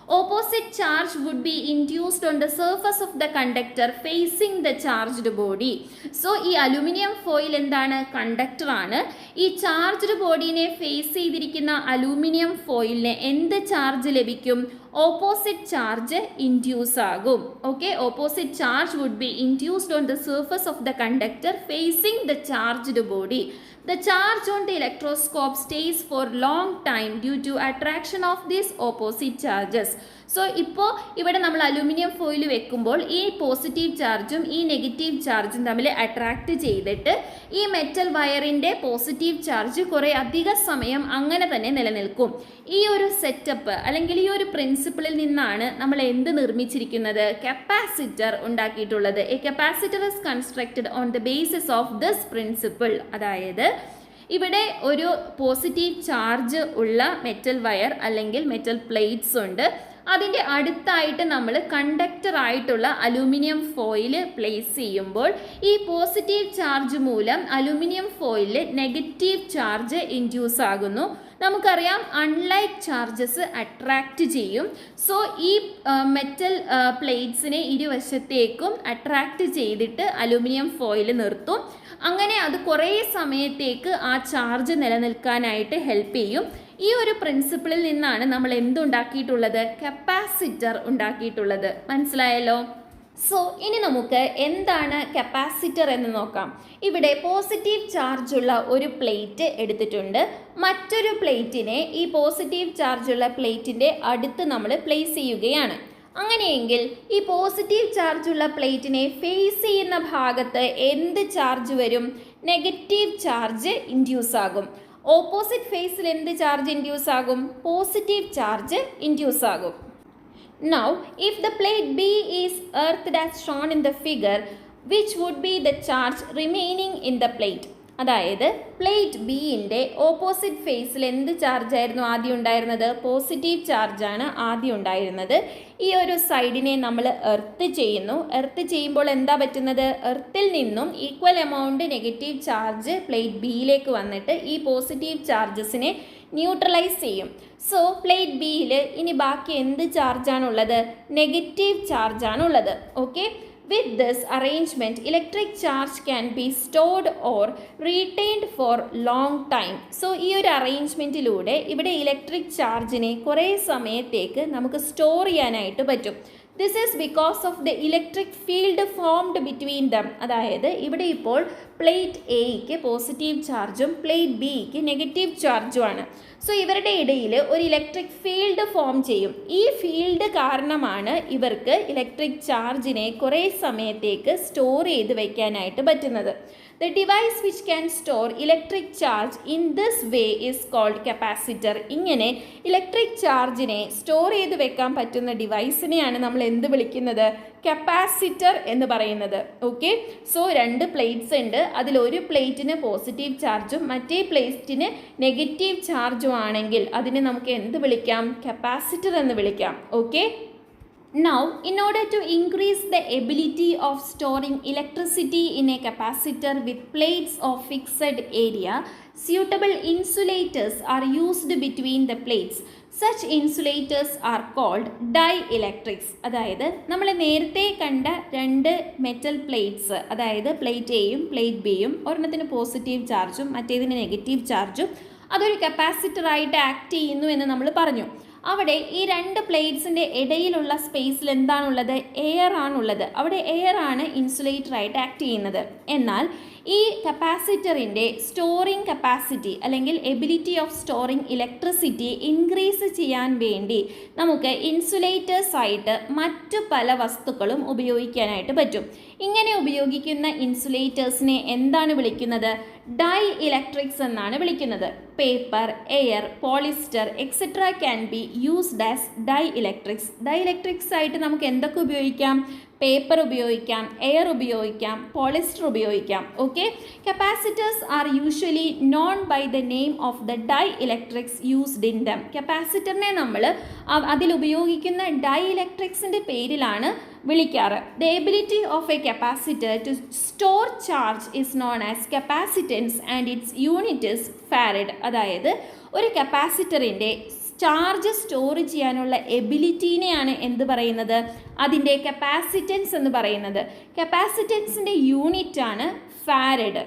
Opposite charge would be induced on the surface of the conductor facing the charged body. So ഈ അലൂമിനിയം ഫോയിൽ എന്താണ്? കണ്ടക്ടർ ആണ്. ഈ ചാർജ്ഡ് ബോഡീനെ ഫേസ് ചെയ്തിരിക്കുന്ന അലൂമിനിയം ഫോയിലിന് എന്ത് ചാർജ് ലഭിക്കും? ഓപ്പോസിറ്റ് ചാർജ് ഇൻഡ്യൂസ് ആകും. Okay, opposite charge would be induced on the surface of the conductor facing the charged body. The charge on the electroscope stays for long time due to attraction of these opposite charges. So ഇപ്പോൾ ഇവിടെ നമ്മൾ അലൂമിനിയം ഫോയിൽ വെക്കുമ്പോൾ ഈ പോസിറ്റീവ് ചാർജും ഈ നെഗറ്റീവ് ചാർജും തമ്മിൽ അട്രാക്റ്റ് ചെയ്തിട്ട് ഈ മെറ്റൽ വയറിൻ്റെ പോസിറ്റീവ് ചാർജ് കുറേ അധിക സമയം അങ്ങനെ തന്നെ നിലനിൽക്കും. ഈ ഒരു സെറ്റപ്പ് അല്ലെങ്കിൽ ഈ ഒരു പ്രിൻസിപ്പിളിൽ നിന്നാണ് നമ്മൾ എന്ത് നിർമ്മിച്ചിരിക്കുന്നത്? കപ്പാസിറ്റർ ഉണ്ടാക്കിയിട്ടുള്ളത്. A capacitor is constructed on the basis of this principle. അതായത് ഇവിടെ ഒരു പോസിറ്റീവ് ചാർജ് ഉള്ള മെറ്റൽ വയർ അല്ലെങ്കിൽ മെറ്റൽ പ്ലേറ്റ്സ് ഉണ്ട്. അതിൻ്റെ അടുത്തായിട്ട് നമ്മൾ കണ്ടക്ടർ ആയിട്ടുള്ള അലൂമിനിയം ഫോയിൽ പ്ലേസ് ചെയ്യുമ്പോൾ ഈ പോസിറ്റീവ് ചാർജ് മൂലം അലൂമിനിയം ഫോയിലിൽ നെഗറ്റീവ് ചാർജ് ഇൻഡ്യൂസ് ആകുന്നു. നമുക്കറിയാം അൺലൈക്ക് ചാർജസ് അട്രാക്റ്റ് ചെയ്യും. സോ ഈ മെറ്റൽ പ്ലേറ്റ്സിനെ ഇരുവശത്തേക്കും അട്രാക്റ്റ് ചെയ്തിട്ട് അലൂമിനിയം ഫോയിൽ നിർത്തും. അങ്ങനെ അത് കുറേ സമയത്തേക്ക് ആ ചാർജ് നിലനിൽക്കാനായിട്ട് ഹെൽപ്പ് ചെയ്യും. ഈ ഒരു പ്രിൻസിപ്പിളിൽ നിന്നാണ് നമ്മൾ എന്തുണ്ടാക്കിയിട്ടുള്ളത്? കപ്പാസിറ്റർ ഉണ്ടാക്കിയിട്ടുള്ളത്. മനസ്സിലായല്ലോ? സോ ഇനി നമുക്ക് എന്താണ് കപ്പാസിറ്റർ എന്ന് നോക്കാം. ഇവിടെ പോസിറ്റീവ് ചാർജുള്ള ഒരു പ്ലേറ്റ് എടുത്തിട്ടുണ്ട്. മറ്റൊരു പ്ലേറ്റിനെ ഈ പോസിറ്റീവ് ചാർജുള്ള പ്ലേറ്റിൻ്റെ അടുത്ത് നമ്മൾ പ്ലേസ് ചെയ്യുകയാണ്. അങ്ങനെയെങ്കിൽ ഈ പോസിറ്റീവ് ചാർജുള്ള പ്ലേറ്റിനെ ഫേസ് ചെയ്യുന്ന ഭാഗത്ത് എന്ത് ചാർജ് വരും? നെഗറ്റീവ് ചാർജ് ഇൻഡ്യൂസ് ആകും. ഓപ്പോസിറ്റ് ഫേസിൽ എന്ത് ചാർജ് ഇൻഡ്യൂസ് ആകും? പോസിറ്റീവ് ചാർജ് ഇൻഡ്യൂസ് ആകും. Now, if the plate B is earthed as shown in the figure, which would be the charge remaining in the plate? അതായത് പ്ലേറ്റ് ബിൻ്റെ ഓപ്പോസിറ്റ് ഫേസിൽ എന്ത് ചാർജായിരുന്നു ആദ്യം ഉണ്ടായിരുന്നത്? പോസിറ്റീവ് ചാർജാണ് ആദ്യം ഉണ്ടായിരുന്നത്. ഈ ഒരു സൈഡിനെ നമ്മൾ എർത്ത് ചെയ്യുന്നു. എർത്ത് ചെയ്യുമ്പോൾ എന്താ പറ്റുന്നത്? എർത്തിൽ നിന്നും equal amount negative charge plate ബിയിലേക്ക് വന്നിട്ട് ഈ പോസിറ്റീവ് ചാർജസിനെ ന്യൂട്രലൈസ് ചെയ്യും. സോ പ്ലേറ്റ് ബിയിൽ ഇനി ബാക്കി എന്ത് ചാർജാണുള്ളത്? നെഗറ്റീവ് ചാർജാണുള്ളത്. Okay, with this arrangement electric charge can be stored or retained for long time. So ഈ ഒരു അറേഞ്ച്മെൻറ്റിലൂടെ ഇവിടെ ഇലക്ട്രിക് ചാർജിനെ കുറേ സമയത്തേക്ക് നമുക്ക് സ്റ്റോർ ചെയ്യാനായിട്ട് പറ്റും. This is because of the electric field formed between them. അതായത് ഇവിടെ ഇപ്പോൾ പ്ലേറ്റ് എയ്ക്ക് പോസിറ്റീവ് ചാർജും പ്ലേറ്റ് ബിക്ക് നെഗറ്റീവ് ചാർജുമാണ്. സോ ഇവരുടെ ഇടയിൽ ഒരു ഇലക്ട്രിക് ഫീൽഡ് ഫോം ചെയ്യും. ഈ ഫീൽഡ് കാരണമാണ് ഇവർക്ക് ഇലക്ട്രിക് ചാർജിനെ കുറേ സമയത്തേക്ക് സ്റ്റോർ ചെയ്ത് വയ്ക്കാനായിട്ട് പറ്റുന്നത്. The device which can store electric charge in this way is called capacitor. ഇങ്ങനെ ഇലക്ട്രിക് ചാർജിനെ സ്റ്റോർ ചെയ്ത് വെക്കാൻ പറ്റുന്ന ഡിവൈസിനെയാണ് നമ്മൾ എന്ത് വിളിക്കുന്നത്? കപ്പാസിറ്റർ എന്ന് പറയുന്നത്. ഓക്കെ, സോ രണ്ട് പ്ലേറ്റ്സ് ഉണ്ട്. അതിലൊരു പ്ലേറ്റിന് പോസിറ്റീവ് ചാർജും മറ്റേ പ്ലേറ്റിന് നെഗറ്റീവ് ചാർജും ആണെങ്കിൽ അതിനെ നമുക്ക് എന്ത് വിളിക്കാം? കപ്പാസിറ്റർ എന്ന് വിളിക്കാം. Okay, now in order to increase the ability of storing electricity in a capacitor with plates of fixed area, suitable insulators are used between the plates. Such insulators are called dielectrics. അതായത് നമ്മൾ നേരത്തെ കണ്ട രണ്ട് മെറ്റൽ പ്ലേറ്റ്സ്, അതായത് പ്ലേറ്റ് എയും പ്ലേറ്റ് ബിയും, ഒരെണ്ണത്തിന് പോസിറ്റീവ് ചാർജും മറ്റേതിന് നെഗറ്റീവ് ചാർജും, അതൊരു കപ്പാസിറ്ററായിട്ട് ആക്ട് ചെയ്യുന്നു എന്ന് നമ്മൾ പറഞ്ഞു. അവിടെ ഈ രണ്ട് പ്ലേറ്റ്സിൻ്റെ ഇടയിലുള്ള സ്പേസിൽ എന്താണുള്ളത്? എയർ ആണുള്ളത്. അവിടെ എയർ ആണ് ഇൻസുലേറ്ററായിട്ട് ആക്ട് ചെയ്യുന്നത്. എന്നാൽ ഈ കപ്പാസിറ്ററിൻ്റെ സ്റ്റോറിങ് കപ്പാസിറ്റി അല്ലെങ്കിൽ ability of storing electricity increase ചെയ്യാൻ വേണ്ടി നമുക്ക് ഇൻസുലേറ്റേഴ്സായിട്ട് മറ്റു പല വസ്തുക്കളും ഉപയോഗിക്കാനായിട്ട് പറ്റും. ഇങ്ങനെ ഉപയോഗിക്കുന്ന ഇൻസുലേറ്റേഴ്സിനെ എന്താണ് വിളിക്കുന്നത്? ഡൈ ഇലക്ട്രിക്സ് എന്നാണ് വിളിക്കുന്നത്. Paper, air, polyester etcetera can be used as dielectrics. Dielectrics ആയിട്ട് നമുക്ക് എന്തൊക്കെ ഉപയോഗിക്കാം? പേപ്പർ ഉപയോഗിക്കാം, എയർ ഉപയോഗിക്കാം, പോളിസ്റ്റർ ഉപയോഗിക്കാം. Okay, capacitors are usually known by the name of the dielectrics used in them. കപ്പാസിറ്ററിനെ നമ്മൾ അതിലുപയോഗിക്കുന്ന ഡൈ ഇലക്ട്രിക്സിൻ്റെ പേരിലാണ് വിളിക്കാറ്. The ability of a capacitor to store charge is known as capacitance and its unit is farad. അതായത് ഒരു കപ്പാസിറ്ററിൻ്റെ ചാർജ് സ്റ്റോർ ചെയ്യാനുള്ള എബിലിറ്റീനെയാണ് എന്ത് പറയുന്നത്, അതിൻ്റെ കപ്പാസിറ്റൻസ് എന്ന് പറയുന്നത്. കപ്പാസിറ്റൻസിൻ്റെ യൂണിറ്റാണ് farad.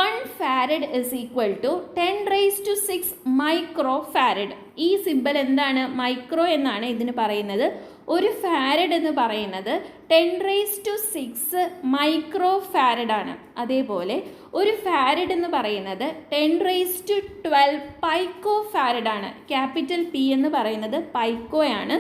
1 farad is equal to 10⁻⁶ micro farad. ഈ സിമ്പൽ എന്താണ്, മൈക്രോ എന്നാണ് ഇതിന് പറയുന്നത്. ഒരു ഫാരഡ് എന്ന് പറയുന്നത് 10⁻⁶ മൈക്രോ ഫാരഡാണ്. അതേപോലെ ഒരു ഫാരഡ് എന്ന് പറയുന്നത് 10⁻12 പൈക്കോ ഫാരഡാണ്. ക്യാപിറ്റൽ പി എന്ന് പറയുന്നത് പൈക്കോയാണ്.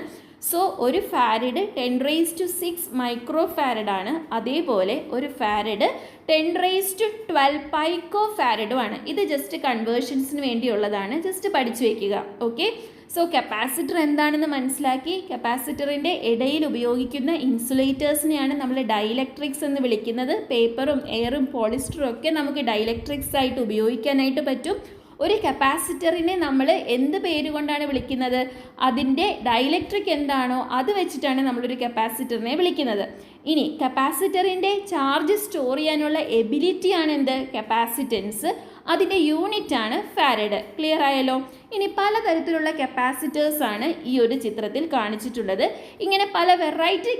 സോ ഒരു ഫാരഡ് 10⁻6 മൈക്രോ ഫാരഡാണ്. അതേപോലെ ഒരു ഫാരഡ് 10⁻12 പൈക്കോ ഫാരഡുമാണ്. ഇത് ജസ്റ്റ് കൺവേർഷൻസിന് വേണ്ടിയുള്ളതാണ്, ജസ്റ്റ് പഠിച്ചു വയ്ക്കുക. ഓക്കെ, സോ കപ്പാസിറ്റർ എന്താണെന്ന് മനസ്സിലാക്കി. കപ്പാസിറ്ററിൻ്റെ ഇടയിൽ ഉപയോഗിക്കുന്ന ഇൻസുലേറ്റേഴ്സിനെയാണ് നമ്മൾ ഡൈലക്ട്രിക്സ് എന്ന് വിളിക്കുന്നത്. പേപ്പറും എയറും പോളിസ്റ്ററും ഒക്കെ നമുക്ക് ഡൈലക്ട്രിക്സ് ആയിട്ട് ഉപയോഗിക്കാനായിട്ട് പറ്റും. ഒരു കപ്പാസിറ്ററിനെ നമ്മൾ എന്ത് പേര് കൊണ്ടാണ് വിളിക്കുന്നത്, അതിൻ്റെ ഡൈലക്ട്രിക് എന്താണോ അത് വെച്ചിട്ടാണ് നമ്മളൊരു കപ്പാസിറ്ററിനെ വിളിക്കുന്നത്. ഇനി കപ്പാസിറ്ററിൻ്റെ ചാർജ് സ്റ്റോർ ചെയ്യാനുള്ള എബിലിറ്റിയാണ് എന്ത്, കപ്പാസിറ്റൻസ്. അതിൻ്റെ യൂണിറ്റാണ് ഫാരഡ്. ക്ലിയർ ആയല്ലോ. ഇനി പലതരത്തിലുള്ള കപ്പാസിറ്റേഴ്സാണ് ഈ ഒരു ചിത്രത്തിൽ കാണിച്ചിട്ടുള്ളത്. ഇങ്ങനെ പല വെറൈറ്റി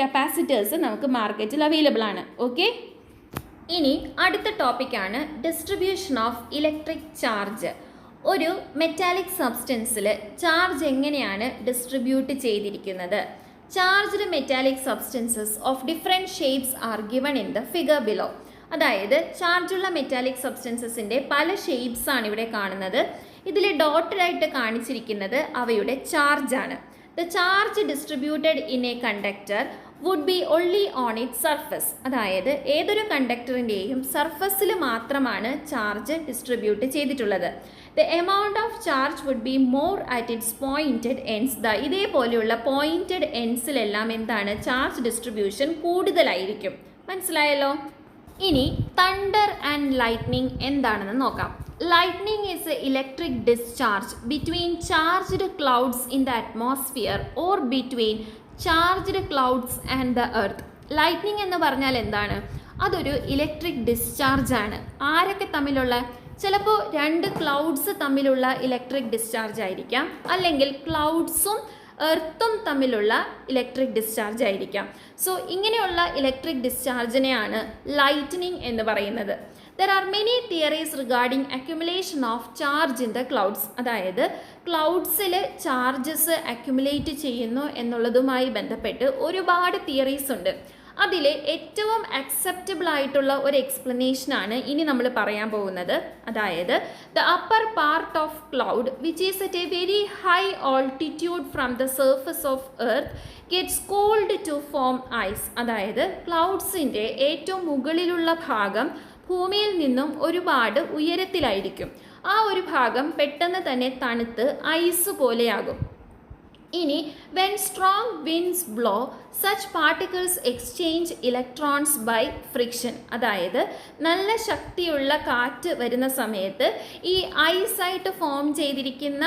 കപ്പാസിറ്റേഴ്സ് നമുക്ക് മാർക്കറ്റിൽ അവൈലബിൾ ആണ്. ഓക്കെ, ഇനി അടുത്ത ടോപ്പിക്കാണ് ഡിസ്ട്രിബ്യൂഷൻ ഓഫ് ഇലക്ട്രിക് ചാർജ്. ഒരു മെറ്റാലിക് സബ്സ്റ്റൻസിൽ ചാർജ് എങ്ങനെയാണ് ഡിസ്ട്രിബ്യൂട്ട് ചെയ്തിരിക്കുന്നത്. Charged metallic substances of different shapes are given in the figure below. അതായത് ചാർജുള്ള മെറ്റാലിക് സബ്സ്റ്റൻസസിൻ്റെ പല ഷേപ്സ് ആണ് ഇവിടെ കാണുന്നത്. ഇതിൽ ഡോട്ടഡായിട്ട് കാണിച്ചിരിക്കുന്നത് അവയുടെ ചാർജാണ്. The charge distributed in a conductor would be only on it surface. അതായത് ഏതൊരു കണ്ടക്ടറിൻ്റെയും സർഫസിൽ മാത്രമാണ് ചാർജ് ഡിസ്ട്രിബ്യൂട്ട് ചെയ്തിട്ടുള്ളത്. The amount of charge would be more at its pointed ends. ഇതേപോലെയുള്ള പോയിൻറ്റഡ് എൻഡ്സിലെല്ലാം എന്താണ്, ചാർജ് ഡിസ്ട്രിബ്യൂഷൻ കൂടുതലായിരിക്കും. മനസ്സിലായല്ലോ. ഇനി തണ്ടർ ആൻഡ് ലൈറ്റ്നിങ് എന്താണെന്ന് നോക്കാം. Lightning is A electric discharge between charged clouds in the atmosphere or between charged clouds and the earth. Lightning എന്ന് പറഞ്ഞാൽ എന്താണ്, അതൊരു ഇലക്ട്രിക് ഡിസ്ചാർജ് ആണ്. ആരൊക്കെ തമ്മിലുള്ള, ചിലപ്പോൾ 2 ക്ലൗഡ്സ് തമ്മിലുള്ള ഇലക്ട്രിക് ഡിസ്ചാർജ് ആയിരിക്കാം, അല്ലെങ്കിൽ ക്ലൗഡ്സും എർത്തും തമ്മിലുള്ള ഇലക്ട്രിക് ഡിസ്ചാർജ് ആയിരിക്കാം. സോ ഇങ്ങനെയുള്ള ഇലക്ട്രിക് ഡിസ്ചാർജിനെയാണ് ലൈറ്റ്നിങ് എന്ന് പറയുന്നത്. There are many theories regarding accumulation of charge in the clouds. അതായത് ക്ലൗഡ്സിൽ ചാർജസ് അക്യുമുലേറ്റ് ചെയ്യുന്നു എന്നുള്ളതുമായി ബന്ധപ്പെട്ട് ഒരുപാട് തിയറീസ് ഉണ്ട്. അതിൽ ഏറ്റവും അക്സെപ്റ്റബിൾ ആയിട്ടുള്ള ഒരു എക്സ്പ്ലനേഷനാണ് ഇനി നമ്മൾ പറയാൻ പോകുന്നത്. അതായത് the upper part of cloud which is at a very high altitude from the surface of earth gets cold to form ice. അതായത് ക്ലൗഡ്സിൻ്റെ ഏറ്റവും മുകളിലുള്ള ഭാഗം ഭൂമിയിൽ നിന്നും ഒരുപാട് ഉയരത്തിലായിരിക്കും. ആ ഒരു ഭാഗം പെട്ടെന്ന് തന്നെ തണുത്ത് ഐസ് പോലെയാകും. ഇനി when strong winds blow such particles exchange electrons by friction. അതായത് നല്ല ശക്തിയുള്ള കാറ്റ് വരുന്ന സമയത്ത് ഈ ഐസായിട്ട് ഫോം ചെയ്തിരിക്കുന്ന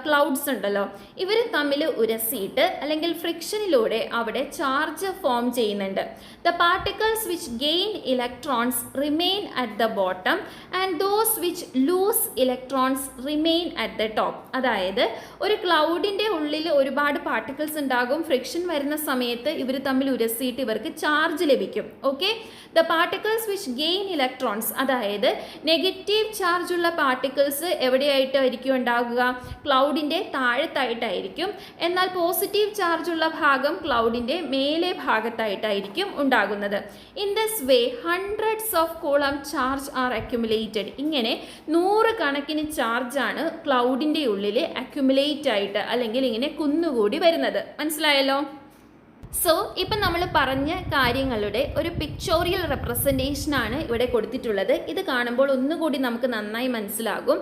ക്ലൗഡ്സ് ഉണ്ടല്ലോ, ഇവർ തമ്മിൽ ഉരസിയിട്ട് അല്ലെങ്കിൽ ഫ്രിക്ഷനിലൂടെ അവിടെ ചാർജ് ഫോം ചെയ്യുന്നുണ്ട്. The particles which gain electrons remain at the bottom and those which lose electrons remain at the top. അതായത് ഒരു ക്ലൗഡിൻ്റെ ഉള്ളിൽ ഒരുപാട് പാർട്ടിക്കിൾസ് ഉണ്ടാകും. ഫ്രിക്ഷൻ വരുന്ന സമയത്ത് ഇവർ തമ്മിൽ ഉരസിയിട്ട് ഇവർക്ക് ചാർജ് ലഭിക്കും. Okay, the particles which gain electrons, അതായത് നെഗറ്റീവ് ചാർജ് ഉള്ള പാർട്ടിക്കിൾസ് എവിടെയായിട്ടായിരിക്കും ഉണ്ടാകുക, ക്ലൗഡിൻ്റെ താഴത്തായിട്ടായിരിക്കും. എന്നാൽ പോസിറ്റീവ് ചാർജ് ഉള്ള ഭാഗം ക്ലൗഡിൻ്റെ മേലെ ഭാഗത്തായിട്ടായിരിക്കും ഉണ്ടാകുന്നത്. In this way hundreds of coulomb charge R accumulated. ഇങ്ങനെ 100 കണക്കിന് ചാർജാണ് ക്ലൗഡിൻ്റെ ഉള്ളിൽ അക്യുമുലേറ്റ് ആയിട്ട് അല്ലെങ്കിൽ ഇങ്ങനെ കുന്നുകൂടി വരുന്നത്. മനസ്സിലായല്ലോ. സോ ഇപ്പം നമ്മൾ പറഞ്ഞ കാര്യങ്ങളുടെ ഒരു പിക്ചോറിയൽ റെപ്രസെൻറ്റേഷനാണ് ഇവിടെ കൊടുത്തിട്ടുള്ളത്. ഇത് കാണുമ്പോൾ ഒന്നുകൂടി നമുക്ക് നന്നായി മനസ്സിലാകും.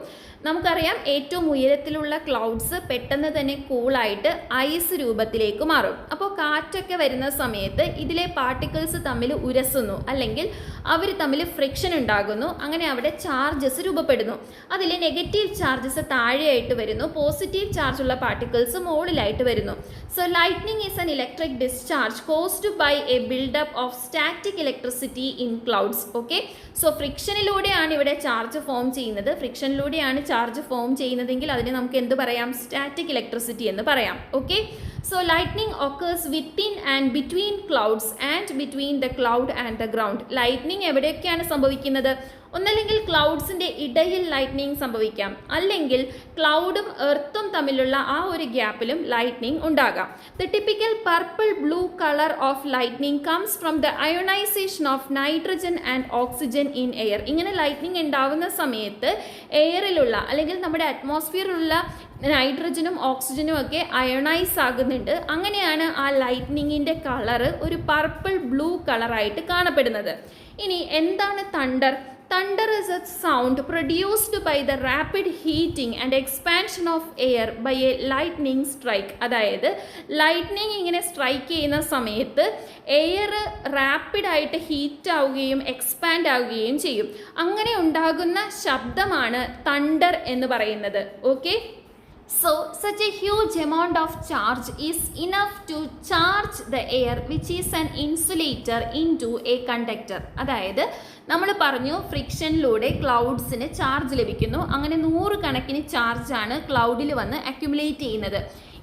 നമുക്കറിയാം ഏറ്റവും ഉയരത്തിലുള്ള ക്ലൗഡ്സ് പെട്ടെന്ന് തന്നെ കൂളായിട്ട് ഐസ് രൂപത്തിലേക്ക് മാറും. അപ്പോൾ കാറ്റൊക്കെ വരുന്ന സമയത്ത് ഇതിലെ പാർട്ടിക്കിൾസ് തമ്മിൽ ഉരസുന്നു, അല്ലെങ്കിൽ അവർ തമ്മിൽ ഫ്രിക്ഷൻ ഉണ്ടാകുന്നു. അങ്ങനെ അവിടെ ചാർജസ് രൂപപ്പെടുന്നു. അതിൽ നെഗറ്റീവ് ചാർജസ് താഴെയായിട്ട് വരുന്നു, പോസിറ്റീവ് ചാർജുള്ള പാർട്ടിക്കിൾസ് മുകളിലായിട്ട് വരുന്നു. So lightning is an electric discharge caused by a buildup of static electricity in clouds. Okay, so ഫ്രിക്ഷനിലൂടെയാണ് ഇവിടെ ചാർജ് ഫോം ചെയ്യുന്നത്. ഫ്രിക്ഷനിലൂടെയാണ് ചാർജ് ഫോം ചെയ്യുന്നതെങ്കിൽ അതിനെ നമുക്ക് എന്ത് പറയാം? സ്റ്റാറ്റിക് ഇലക്ട്രിസിറ്റി എന്ന് പറയാം. Okay, so lightning occurs within and between clouds and between the cloud and the ground. lightning എവിടെയൊക്കെയാണ് സംഭവിക്കുന്നത്? ഒന്നല്ലെങ്കിൽ ക്ലൗഡ്സിൻ്റെ ഇടയിൽ ലൈറ്റ്നിങ് സംഭവിക്കാം, അല്ലെങ്കിൽ ക്ലൗഡും എർത്തും തമ്മിലുള്ള ആ ഒരു ഗ്യാപ്പിലും ലൈറ്റ്നിങ് ഉണ്ടാകാം. The typical purple blue colour of lightning comes from the ionisation of nitrogen and oxygen in air. ഇങ്ങനെ ലൈറ്റ്നിങ് ഉണ്ടാകുന്ന സമയത്ത് എയറിലുള്ള അല്ലെങ്കിൽ നമ്മുടെ അറ്റ്മോസ്ഫിയറിലുള്ള നൈട്രജനും ഓക്സിജനും ഒക്കെ അയോണൈസ് ആകുന്നുണ്ട്. അങ്ങനെയാണ് ആ ലൈറ്റ്നിങ്ങിൻ്റെ കളറ് ഒരു പർപ്പിൾ ബ്ലൂ കളറായിട്ട് കാണപ്പെടുന്നത്. ഇനി എന്താണ് thunder? Thunder is a sound produced by the rapid heating and expansion of air by a lightning strike. അതായത് ലൈറ്റ്നിങ് ഇങ്ങനെ സ്ട്രൈക്ക് ചെയ്യുന്ന സമയത്ത് എയർ റാപ്പിഡായിട്ട് ഹീറ്റ് ആവുകയും എക്സ്പാൻഡ് ആവുകയും ചെയ്യും. അങ്ങനെ ഉണ്ടാകുന്ന ശബ്ദമാണ് തണ്ടർ എന്ന് പറയുന്നത്. Okay, so such a huge amount of charge is enough to charge the air which is an insulator into a conductor. അതായത് നമ്മൾ പറഞ്ഞു ഫ്രിക്ഷനിലൂടെ ക്ലൗഡ്സിന് ചാർജ് ലഭിക്കുന്നു. അങ്ങനെ 100 കണക്കിന് ചാർജാണ് ക്ലൗഡിൽ വന്ന് അക്യുമുലേറ്റ് ചെയ്യുന്നത്.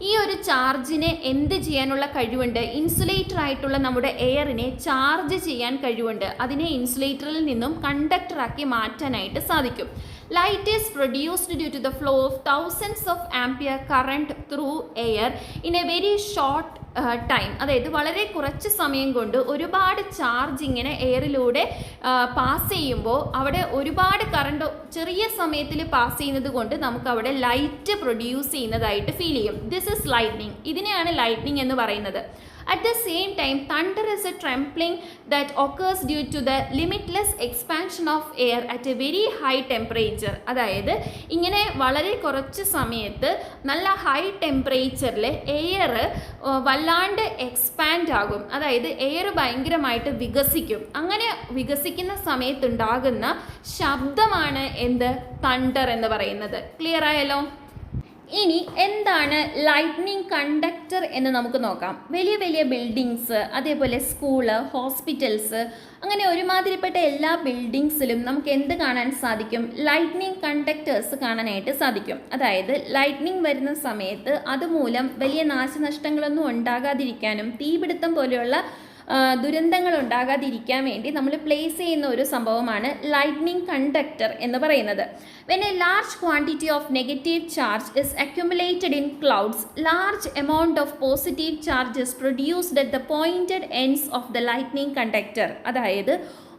ഈ ഒരു ചാർജിനെ എന്ത് ചെയ്യാനുള്ള കഴിവുണ്ട്? ഇൻസുലേറ്റർ ആയിട്ടുള്ള നമ്മുടെ എയറിനെ ചാർജ് ചെയ്യാൻ കഴിവുണ്ട്. അതിനെ ഇൻസുലേറ്ററിൽ നിന്നും കണ്ടക്ടറാക്കി മാറ്റാനായിട്ട് സാധിക്കും. Light is produced due to the flow of thousands of ampere current through air in a very short time. അതായത് വളരെ കുറച്ച് സമയം കൊണ്ട് ഒരുപാട് ചാർജ് ഇങ്ങനെ എയറിലൂടെ പാസ് ചെയ്യുമ്പോൾ അവിടെ ഒരുപാട് കറണ്ട് ചെറിയ സമയത്തിൽ പാസ് ചെയ്യുന്നത് കൊണ്ട് നമുക്ക് അവിടെ ലൈറ്റ് പ്രൊഡ്യൂസ് ചെയ്യുന്നതായിട്ട് ഫീൽ ചെയ്യും. This is lightning. ഇതിനെയാണ് ലൈറ്റ്നിങ് എന്ന് പറയുന്നത്. At the same time, thunder is a trembling that occurs due to the limitless expansion of air at a very high temperature. അതായത് ഇങ്ങനെ വളരെ കുറച്ച് സമയത്ത് നല്ല ഹൈ ടെമ്പറേച്ചറിൽ എയർ വല്ലാണ്ട് എക്സ്പാൻഡ് ആകും. അതായത് എയർ ഭയങ്കരമായിട്ട് വികസിക്കും. അങ്ങനെ വികസിക്കുന്ന സമയത്തുണ്ടാകുന്ന ശബ്ദമാണ് എന്ത്? തണ്ടർ എന്ന് പറയുന്നത്. ക്ലിയർ ആയല്ലോ? ഇനി എന്താണ് ലൈറ്റ്നിങ് കണ്ടക്ടർ എന്ന് നമുക്ക് നോക്കാം. വലിയ വലിയ ബിൽഡിങ്സ്, അതേപോലെ സ്കൂള്, ഹോസ്പിറ്റൽസ്, അങ്ങനെ ഒരുമാതിരിപ്പെട്ട എല്ലാ ബിൽഡിങ്സിലും നമുക്ക് എന്ത് കാണാൻ സാധിക്കും? ലൈറ്റ്നിങ് കണ്ടക്ടേഴ്സ് കാണാനായിട്ട് സാധിക്കും. അതായത് ലൈറ്റ്നിങ് വരുന്ന സമയത്ത് അതുമൂലം വലിയ നാശനഷ്ടങ്ങളൊന്നും ഉണ്ടാകാതിരിക്കാനും തീപിടുത്തം പോലെയുള്ള ദുരന്തങ്ങൾ ഉണ്ടാകാതിരിക്കാൻ വേണ്ടി നമ്മൾ പ്ലേസ് ചെയ്യുന്ന ഒരു സംഭവമാണ് ലൈറ്റ്നിങ് കണ്ടക്ടർ എന്ന് പറയുന്നത്. When a large quantity of negative charge is accumulated in clouds, large amount of positive charge is produced at the pointed ends of the lightning conductor. അതായത്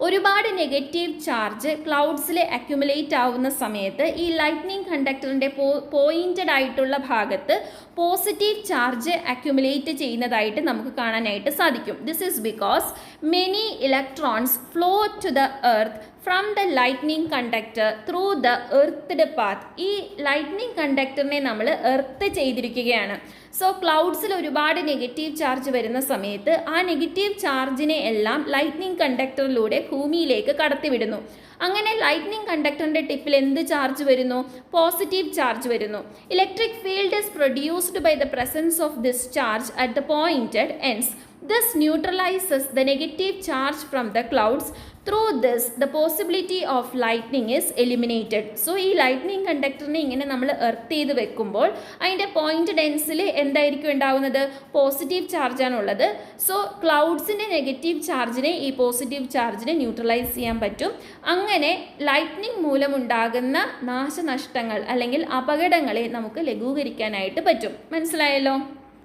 ഒരുപാട് നെഗറ്റീവ് ചാർജ് ക്ലൗഡ്സിൽ അക്യുമുലേറ്റ് ആവുന്ന സമയത്ത് ഈ ലൈറ്റ്നിങ് കണ്ടക്ടറിൻ്റെ പോയിൻറ്റഡ് ആയിട്ടുള്ള ഭാഗത്ത് പോസിറ്റീവ് ചാർജ് അക്യുമുലേറ്റ് ചെയ്യുന്നതായിട്ട് നമുക്ക് കാണാനായിട്ട് സാധിക്കും. This is because many electrons flow to the earth from the lightning conductor through the earthed path. ഈ ലൈറ്റ്നിങ് കണ്ടക്ടറിനെ നമ്മൾ എർത്ത് ചെയ്തിരിക്കുകയാണ്. സോ ക്ലൗഡ്സിൽ ഒരുപാട് നെഗറ്റീവ് ചാർജ് വരുന്ന സമയത്ത് ആ നെഗറ്റീവ് ചാർജിനെ എല്ലാം ലൈറ്റ്നിങ് കണ്ടക്ടറിലൂടെ ഭൂമിയിലേക്ക് കടത്തിവിടുന്നു. അങ്ങനെ ലൈറ്റ്നിങ് കണ്ടക്ടറിൻ്റെ ടിപ്പിൽ എന്ത് ചാർജ് വരുന്നു? പോസിറ്റീവ് ചാർജ് വരുന്നു. Electric field is produced by the presence of this charge at the pointed ends. This neutralizes the negative charge from the clouds. Through this, the possibility of lightning is eliminated. So, ഈ ലൈറ്റ്നിങ് കണ്ടക്ടറിനെ ഇങ്ങനെ നമ്മൾ എർത്ത് ചെയ്ത് വെക്കുമ്പോൾ അതിൻ്റെ പോയിൻറ്റഡ് എൻഡ്സിൽ എന്തായിരിക്കും ഉണ്ടാവുന്നത്? പോസിറ്റീവ് ചാർജാണുള്ളത്. സോ ക്ലൗഡ്സിൻ്റെ നെഗറ്റീവ് ചാർജിനെ ഈ പോസിറ്റീവ് ചാർജിനെ ന്യൂട്രലൈസ് ചെയ്യാൻ പറ്റും. അങ്ങനെ ലൈറ്റ്നിങ് മൂലമുണ്ടാകുന്ന നാശനഷ്ടങ്ങൾ അല്ലെങ്കിൽ അപകടങ്ങളെ നമുക്ക് ലഘൂകരിക്കാനായിട്ട് പറ്റും. മനസ്സിലായല്ലോ?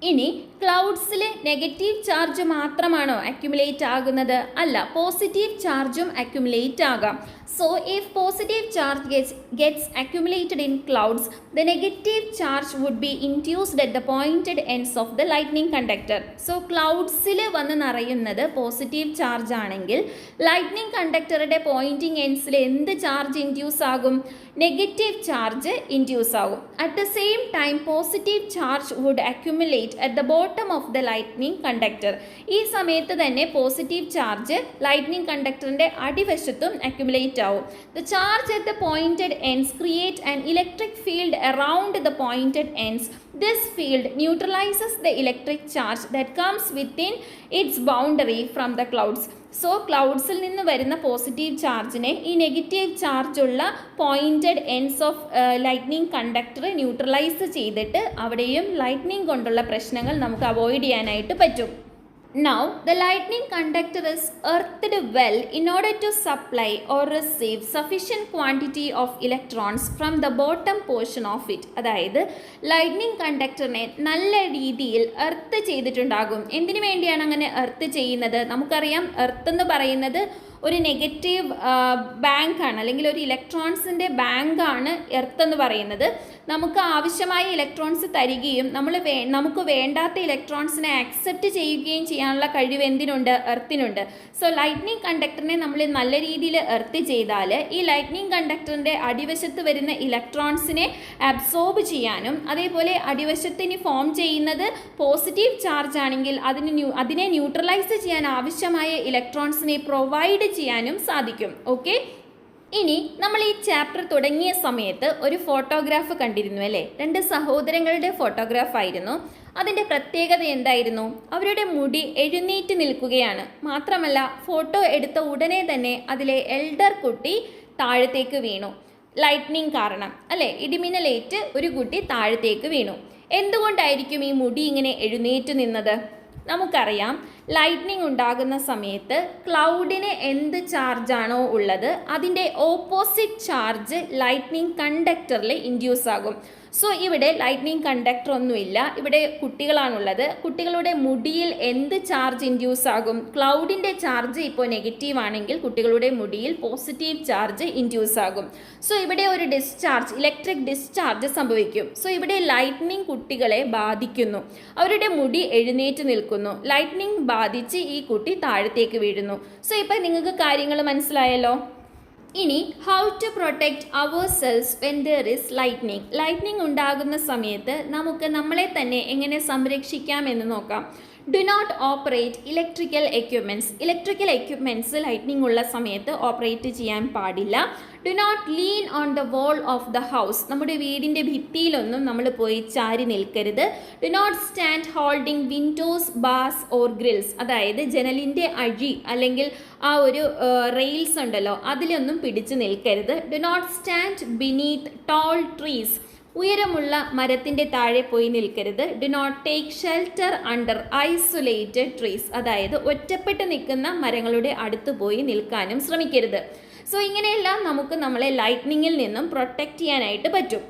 ഇനി ക്ലൗഡ്സിൽ നെഗറ്റീവ് ചാർജ് മാത്രമാണോ അക്യുമുലേറ്റ് ആകുന്നത്? അല്ല, പോസിറ്റീവ് ചാർജും അക്യുമുലേറ്റ് ആകാം. So if positive charge gets accumulated in clouds, the negative charge would be induced at the pointed ends of the lightning conductor. So ക്ലൗഡ്സിൽ വന്ന് നിറയുന്നത് പോസിറ്റീവ് ചാർജ് ആണെങ്കിൽ ലൈറ്റ്നിങ് കണ്ടക്ടറുടെ പോയിൻറ്റിംഗ് എൻഡ്സിൽ എന്ത് ചാർജ് ഇൻഡ്യൂസ് ആകും? നെഗറ്റീവ് ചാർജ് ഇൻഡ്യൂസ് ആകും. At the same time positive charge would accumulate at the bottom of the lightning conductor. ഈ സമയത്ത് തന്നെ പോസിറ്റീവ് ചാർജ് ലൈറ്റ്നിങ് കണ്ടക്ടറിൻ്റെ അടിവശത്തും അക്യുമുലേറ്റ് ആവും. The charge at the pointed ends create an electric field around the pointed ends. This field neutralizes the electric charge that comes within its boundary from the clouds. So ക്ലൗഡ്സിൽ നിന്ന് വരുന്ന പോസിറ്റീവ് ചാർജിനെ ഈ നെഗറ്റീവ് ചാർജുള്ള pointed ends of lightning conductor neutralise ചെയ്തിട്ട് അവിടെയും ലൈറ്റ്നിങ് കൊണ്ടുള്ള പ്രശ്നങ്ങൾ നമുക്ക് അവോയ്ഡ് ചെയ്യാനായിട്ട് പറ്റും. Now, the lightning conductor is earthed well in order to supply or receive sufficient quantity of electrons from the bottom portion of it. അതായത് ലൈറ്റ്നിങ് കണ്ടക്ടറിനെ നല്ല രീതിയിൽ എർത്ത് ചെയ്തിട്ടുണ്ടാകും. എന്തിനു വേണ്ടിയാണ് അങ്ങനെ എർത്ത് ചെയ്യുന്നത്? നമുക്കറിയാം എർത്ത് എന്ന് പറയുന്നത് ഒരു നെഗറ്റീവ് ബാങ്കാണ്, അല്ലെങ്കിൽ ഒരു ഇലക്ട്രോൺസിൻ്റെ ബാങ്കാണ് എർത്ത് എന്ന് പറയുന്നത്. നമുക്ക് ആവശ്യമായ ഇലക്ട്രോൺസ് തരികയും നമുക്ക് വേണ്ടാത്ത ഇലക്ട്രോൺസിനെ ആക്സെപ്റ്റ് ചെയ്യുകയും ചെയ്യാനുള്ള കഴിവ് എന്തിനുണ്ട്? എർത്തിനുണ്ട്. സോ ലൈറ്റ്നിങ് കണ്ടക്ടറിനെ നമ്മൾ നല്ല രീതിയിൽ എർത്ത് ചെയ്താൽ ഈ ലൈറ്റ്നിങ് കണ്ടക്ടറിൻ്റെ അടിവശത്ത് വരുന്ന ഇലക്ട്രോൺസിനെ അബ്സോർബ് ചെയ്യാനും അതേപോലെ അടിവശത്തിന് ഫോം ചെയ്യുന്നത് പോസിറ്റീവ് ചാർജ് ആണെങ്കിൽ അതിനെ ന്യൂട്രലൈസ് ചെയ്യാൻ ആവശ്യമായ ഇലക്ട്രോൺസിനെ പ്രൊവൈഡ് ചെയ്യാനും സാധിക്കും. ഓക്കെ, ഇനി നമ്മൾ ഈ ചാപ്റ്റർ തുടങ്ങിയ സമയത്ത് ഒരു ഫോട്ടോഗ്രാഫ് കണ്ടിരുന്നു അല്ലേ? 2 സഹോദരങ്ങളുടെ ഫോട്ടോഗ്രാഫ് ആയിരുന്നു. അതിൻ്റെ പ്രത്യേകത എന്തായിരുന്നു? അവരുടെ മുടി എഴുന്നേറ്റ് നിൽക്കുകയാണ്. മാത്രമല്ല ഫോട്ടോ എടുത്ത ഉടനെ തന്നെ അതിലെ എൽഡർ കുട്ടി താഴത്തേക്ക് വീണു. ലൈറ്റ്നിങ് കാരണം അല്ലേ? ഇടിമിന്നലേറ്റ് ഒരു കുട്ടി താഴത്തേക്ക് വീണു. എന്തുകൊണ്ടായിരിക്കും ഈ മുടി ഇങ്ങനെ എഴുന്നേറ്റ് നിന്നത്? നമുക്കറിയാം ലൈറ്റ്നിങ് ഉണ്ടാകുന്ന സമയത്ത് ക്ലൗഡിന് എന്ത് ചാർജാണോ ഉള്ളത് അതിൻ്റെ ഓപ്പോസിറ്റ് ചാർജ് ലൈറ്റ്നിങ് കണ്ടക്ടറിൽ ഇൻഡ്യൂസ് ആകും. സോ ഇവിടെ ലൈറ്റ്നിങ് കണ്ടക്ടർ ഒന്നുമില്ല, ഇവിടെ കുട്ടികളാണുള്ളത്. കുട്ടികളുടെ മുടിയിൽ എന്ത് ചാർജ് ഇൻഡ്യൂസ് ആകും? ക്ലൗഡിൻ്റെ ചാർജ് ഇപ്പോൾ നെഗറ്റീവ് ആണെങ്കിൽ കുട്ടികളുടെ മുടിയിൽ പോസിറ്റീവ് ചാർജ് ഇൻഡ്യൂസ് ആകും. സോ ഇവിടെ ഒരു ഡിസ്ചാർജ്, ഇലക്ട്രിക് ഡിസ്ചാർജ് സംഭവിക്കും. സോ ഇവിടെ ലൈറ്റ്നിങ് കുട്ടികളെ ബാധിക്കുന്നു. അവരുടെ മുടി എഴുന്നേറ്റ് നിൽക്കുന്നു. ലൈറ്റ്നിങ് ബാധിച്ച് ഈ കുട്ടി താഴത്തേക്ക് വീഴുന്നു. സോ ഇപ്പം നിങ്ങൾക്ക് കാര്യങ്ങൾ മനസ്സിലായല്ലോ. ഇനി how to protect ourselves when there is lightning. Lightning ഉണ്ടാകുന്ന സമയത്ത് നമുക്ക് നമ്മളെ തന്നെ എങ്ങനെ സംരക്ഷിക്കാം എന്ന് നോക്കാം. Do not operate electrical equipments. Electrical equipments lightning ഉള്ള സമയത്ത് ഓപ്പറേറ്റ് ചെയ്യാൻ പാടില്ല. Do not lean on the wall of the house. നമ്മുടെ വീടിൻ്റെ ഭിത്തിയിലൊന്നും നമ്മൾ പോയി ചാരി നിൽക്കരുത്. Do not stand holding windows, bars or grills. അതായത് ജനലിൻ്റെ അഴി അല്ലെങ്കിൽ ആ ഒരു റെയിൽസ് ഉണ്ടല്ലോ അതിലൊന്നും പിടിച്ചു നിൽക്കരുത്. Do not stand beneath tall trees. ഉയരമുള്ള മരത്തിൻ്റെ താഴെ പോയി നിൽക്കരുത്. Do not take shelter under isolated trees. അതായത് ഒറ്റപ്പെട്ട് നിൽക്കുന്ന മരങ്ങളുടെ അടുത്ത് പോയി നിൽക്കാനും ശ്രമിക്കരുത്. സോ ഇങ്ങനെയെല്ലാം നമുക്ക് നമ്മളെ ലൈറ്റ്നിങ്ങിൽ നിന്നും പ്രൊട്ടക്റ്റ് ചെയ്യാനായിട്ട് പറ്റും.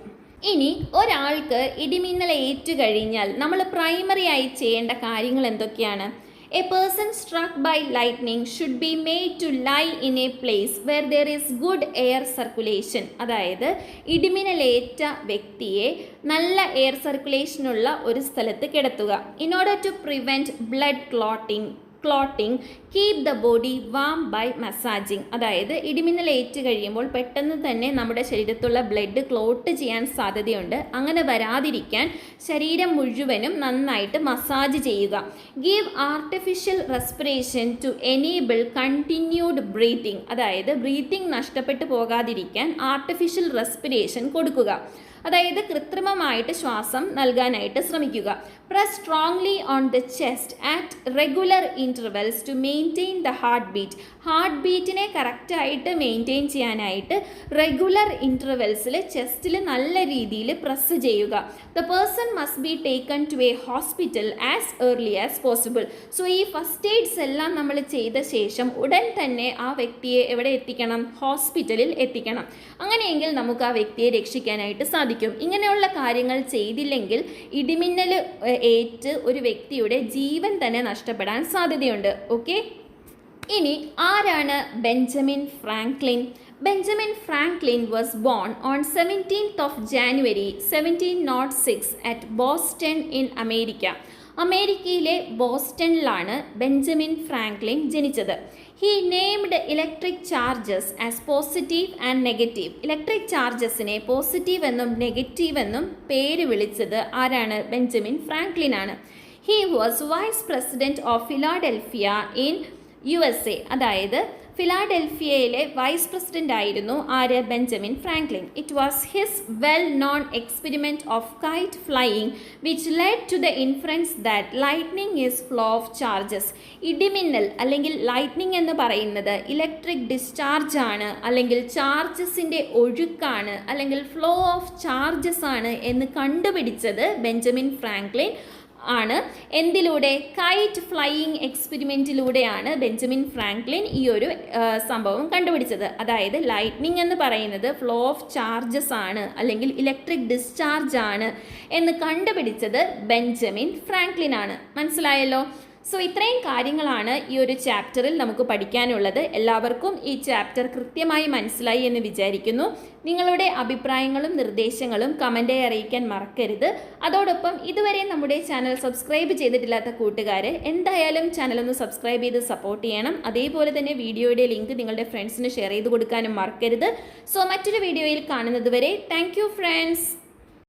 ഇനി ഒരാൾക്ക് ഇടിമിന്നൽ ഏറ്റു കഴിഞ്ഞാൽ നമ്മൾ പ്രൈമറി ആയി ചെയ്യേണ്ട കാര്യങ്ങൾ എന്തൊക്കെയാണ്? A person struck by lightning should be made to lie in a place where there is good air circulation. അതായത് ഇടിമിന്നലേറ്റ വ്യക്തിയെ നല്ല എയർ സർക്കുലേഷനുള്ള ഒരു സ്ഥലത്ത് കിടത്തുക. In order to prevent blood clotting, keep the body warm by massaging. അതായത് ഇടിമിന്നലേറ്റ് കഴിയുമ്പോൾ പെട്ടെന്ന് തന്നെ നമ്മുടെ ശരീരത്തുള്ള ബ്ലഡ് ക്ലോട്ട് ചെയ്യാൻ സാധ്യതയുണ്ട്. അങ്ങനെ വരാതിരിക്കാൻ ശരീരം മുഴുവനും നന്നായിട്ട് മസാജ് ചെയ്യുക. Give artificial respiration to enable continued breathing. അതായത് ബ്രീത്തിങ് നഷ്ടപ്പെട്ടു പോകാതിരിക്കാൻ ആർട്ടിഫിഷ്യൽ റെസ്പിറേഷൻ കൊടുക്കുക. അതായത് കൃത്രിമമായിട്ട് ശ്വാസം നൽകാനായിട്ട് ശ്രമിക്കുക. Press strongly on the chest at regular intervals to maintain the heartbeat. ഹാർട്ട് ബീറ്റിനെ കറക്റ്റായിട്ട് മെയിൻറ്റെയിൻ ചെയ്യാനായിട്ട് റെഗുലർ ഇൻ്റർവെൽസിൽ ചെസ്റ്റിൽ നല്ല രീതിയിൽ പ്രസ് ചെയ്യുക. The person must be taken to a hospital as early as possible. So ഈ ഫസ്റ്റ് എയ്ഡ്സ് എല്ലാം നമ്മൾ ചെയ്ത ശേഷം ഉടൻ തന്നെ ആ വ്യക്തിയെ എവിടെ എത്തിക്കണം? ഹോസ്പിറ്റലിൽ എത്തിക്കണം. അങ്ങനെയെങ്കിൽ നമുക്ക് ആ വ്യക്തിയെ രക്ഷിക്കാനായിട്ട് സാധിക്കും. ഇങ്ങനെയുള്ള കാര്യങ്ങൾ ചെയ്തില്ലെങ്കിൽ ഇടിമിന്നൽ ഏറ്റ് ഒരു വ്യക്തിയുടെ ജീവൻ തന്നെ നഷ്ടപ്പെടാൻ സാധ്യതയുണ്ട്. ഓക്കെ, ഇനി ആരാണ് Benjamin Franklin? Benjamin Franklin was born on 17th of January 1706 at Boston in America. അമേരിക്കയിലെ ബോസ്റ്റണിലാണ് ബെഞ്ചമിൻ ഫ്രാങ്ക്ലിൻ ജനിച്ചത്. He named electric charges as positive and negative. Electric ചാർജസിനെ പോസിറ്റീവ് എന്നും നെഗറ്റീവ് എന്നും പേര് വിളിച്ചത് ആരാണ്? ബെഞ്ചമിൻ ഫ്രാങ്ക്ലിൻ ആണ്. He was vice president of Philadelphia in USA. അതായത് ഫിലാഡൽഫിയയിലെ വൈസ് പ്രസിഡന്റ് ആയിരുന്നു ആര്? Benjamin Franklin. It was his well known experiment of kite flying which led to the inference that lightning is flow of charges. ഇടിമിന്നൽ അല്ലെങ്കിൽ ലൈറ്റ്നിങ് എന്ന് പറയുന്നത് ഇലക്ട്രിക് ഡിസ്ചാർജ് ആണ്, അല്ലെങ്കിൽ ചാർജസിൻ്റെ ഒഴുക്കാണ്, അല്ലെങ്കിൽ ഫ്ലോ ഓഫ് ചാർജസ് ആണ് എന്ന് കണ്ടുപിടിച്ചത് ബെഞ്ചമിൻ ഫ്രാങ്ക്ലിൻ ആണ്. എന്തിലൂടെ? കൈറ്റ് ഫ്ലൈയിങ് എക്സ്പെരിമെൻറ്റിലൂടെയാണ് ബെഞ്ചമിൻ ഫ്രാങ്ക്ലിൻ ഈ ഒരു സംഭവം കണ്ടുപിടിച്ചത്. അതായത് ലൈറ്റ്നിങ് എന്ന് പറയുന്നത് ഫ്ലോ ഓഫ് ചാർജസ് ആണ്, അല്ലെങ്കിൽ ഇലക്ട്രിക് ഡിസ്ചാർജ് ആണ് എന്ന് കണ്ടുപിടിച്ചത് ബെഞ്ചമിൻ ഫ്രാങ്ക്ലിൻ ആണ്. മനസ്സിലായല്ലോ? സോ ഇത്രയും കാര്യങ്ങളാണ് ഈ ഒരു ചാപ്റ്ററിൽ നമുക്ക് പഠിക്കാനുള്ളത്. എല്ലാവർക്കും ഈ ചാപ്റ്റർ കൃത്യമായി മനസ്സിലായി എന്ന് വിചാരിക്കുന്നു. നിങ്ങളുടെ അഭിപ്രായങ്ങളും നിർദ്ദേശങ്ങളും കമൻറ്റായി അറിയിക്കാൻ മറക്കരുത്. അതോടൊപ്പം ഇതുവരെ നമ്മുടെ ചാനൽ സബ്സ്ക്രൈബ് ചെയ്തിട്ടില്ലാത്ത കൂട്ടുകാർ എന്തായാലും ചാനലൊന്ന് സബ്സ്ക്രൈബ് ചെയ്ത് സപ്പോർട്ട് ചെയ്യണം. അതേപോലെ തന്നെ വീഡിയോയുടെ ലിങ്ക് നിങ്ങളുടെ ഫ്രണ്ട്സിന് ഷെയർ ചെയ്ത് കൊടുക്കാനും മറക്കരുത്. സോ മറ്റൊരു വീഡിയോയിൽ കാണുന്നത് വരെ താങ്ക് യു ഫ്രണ്ട്സ്.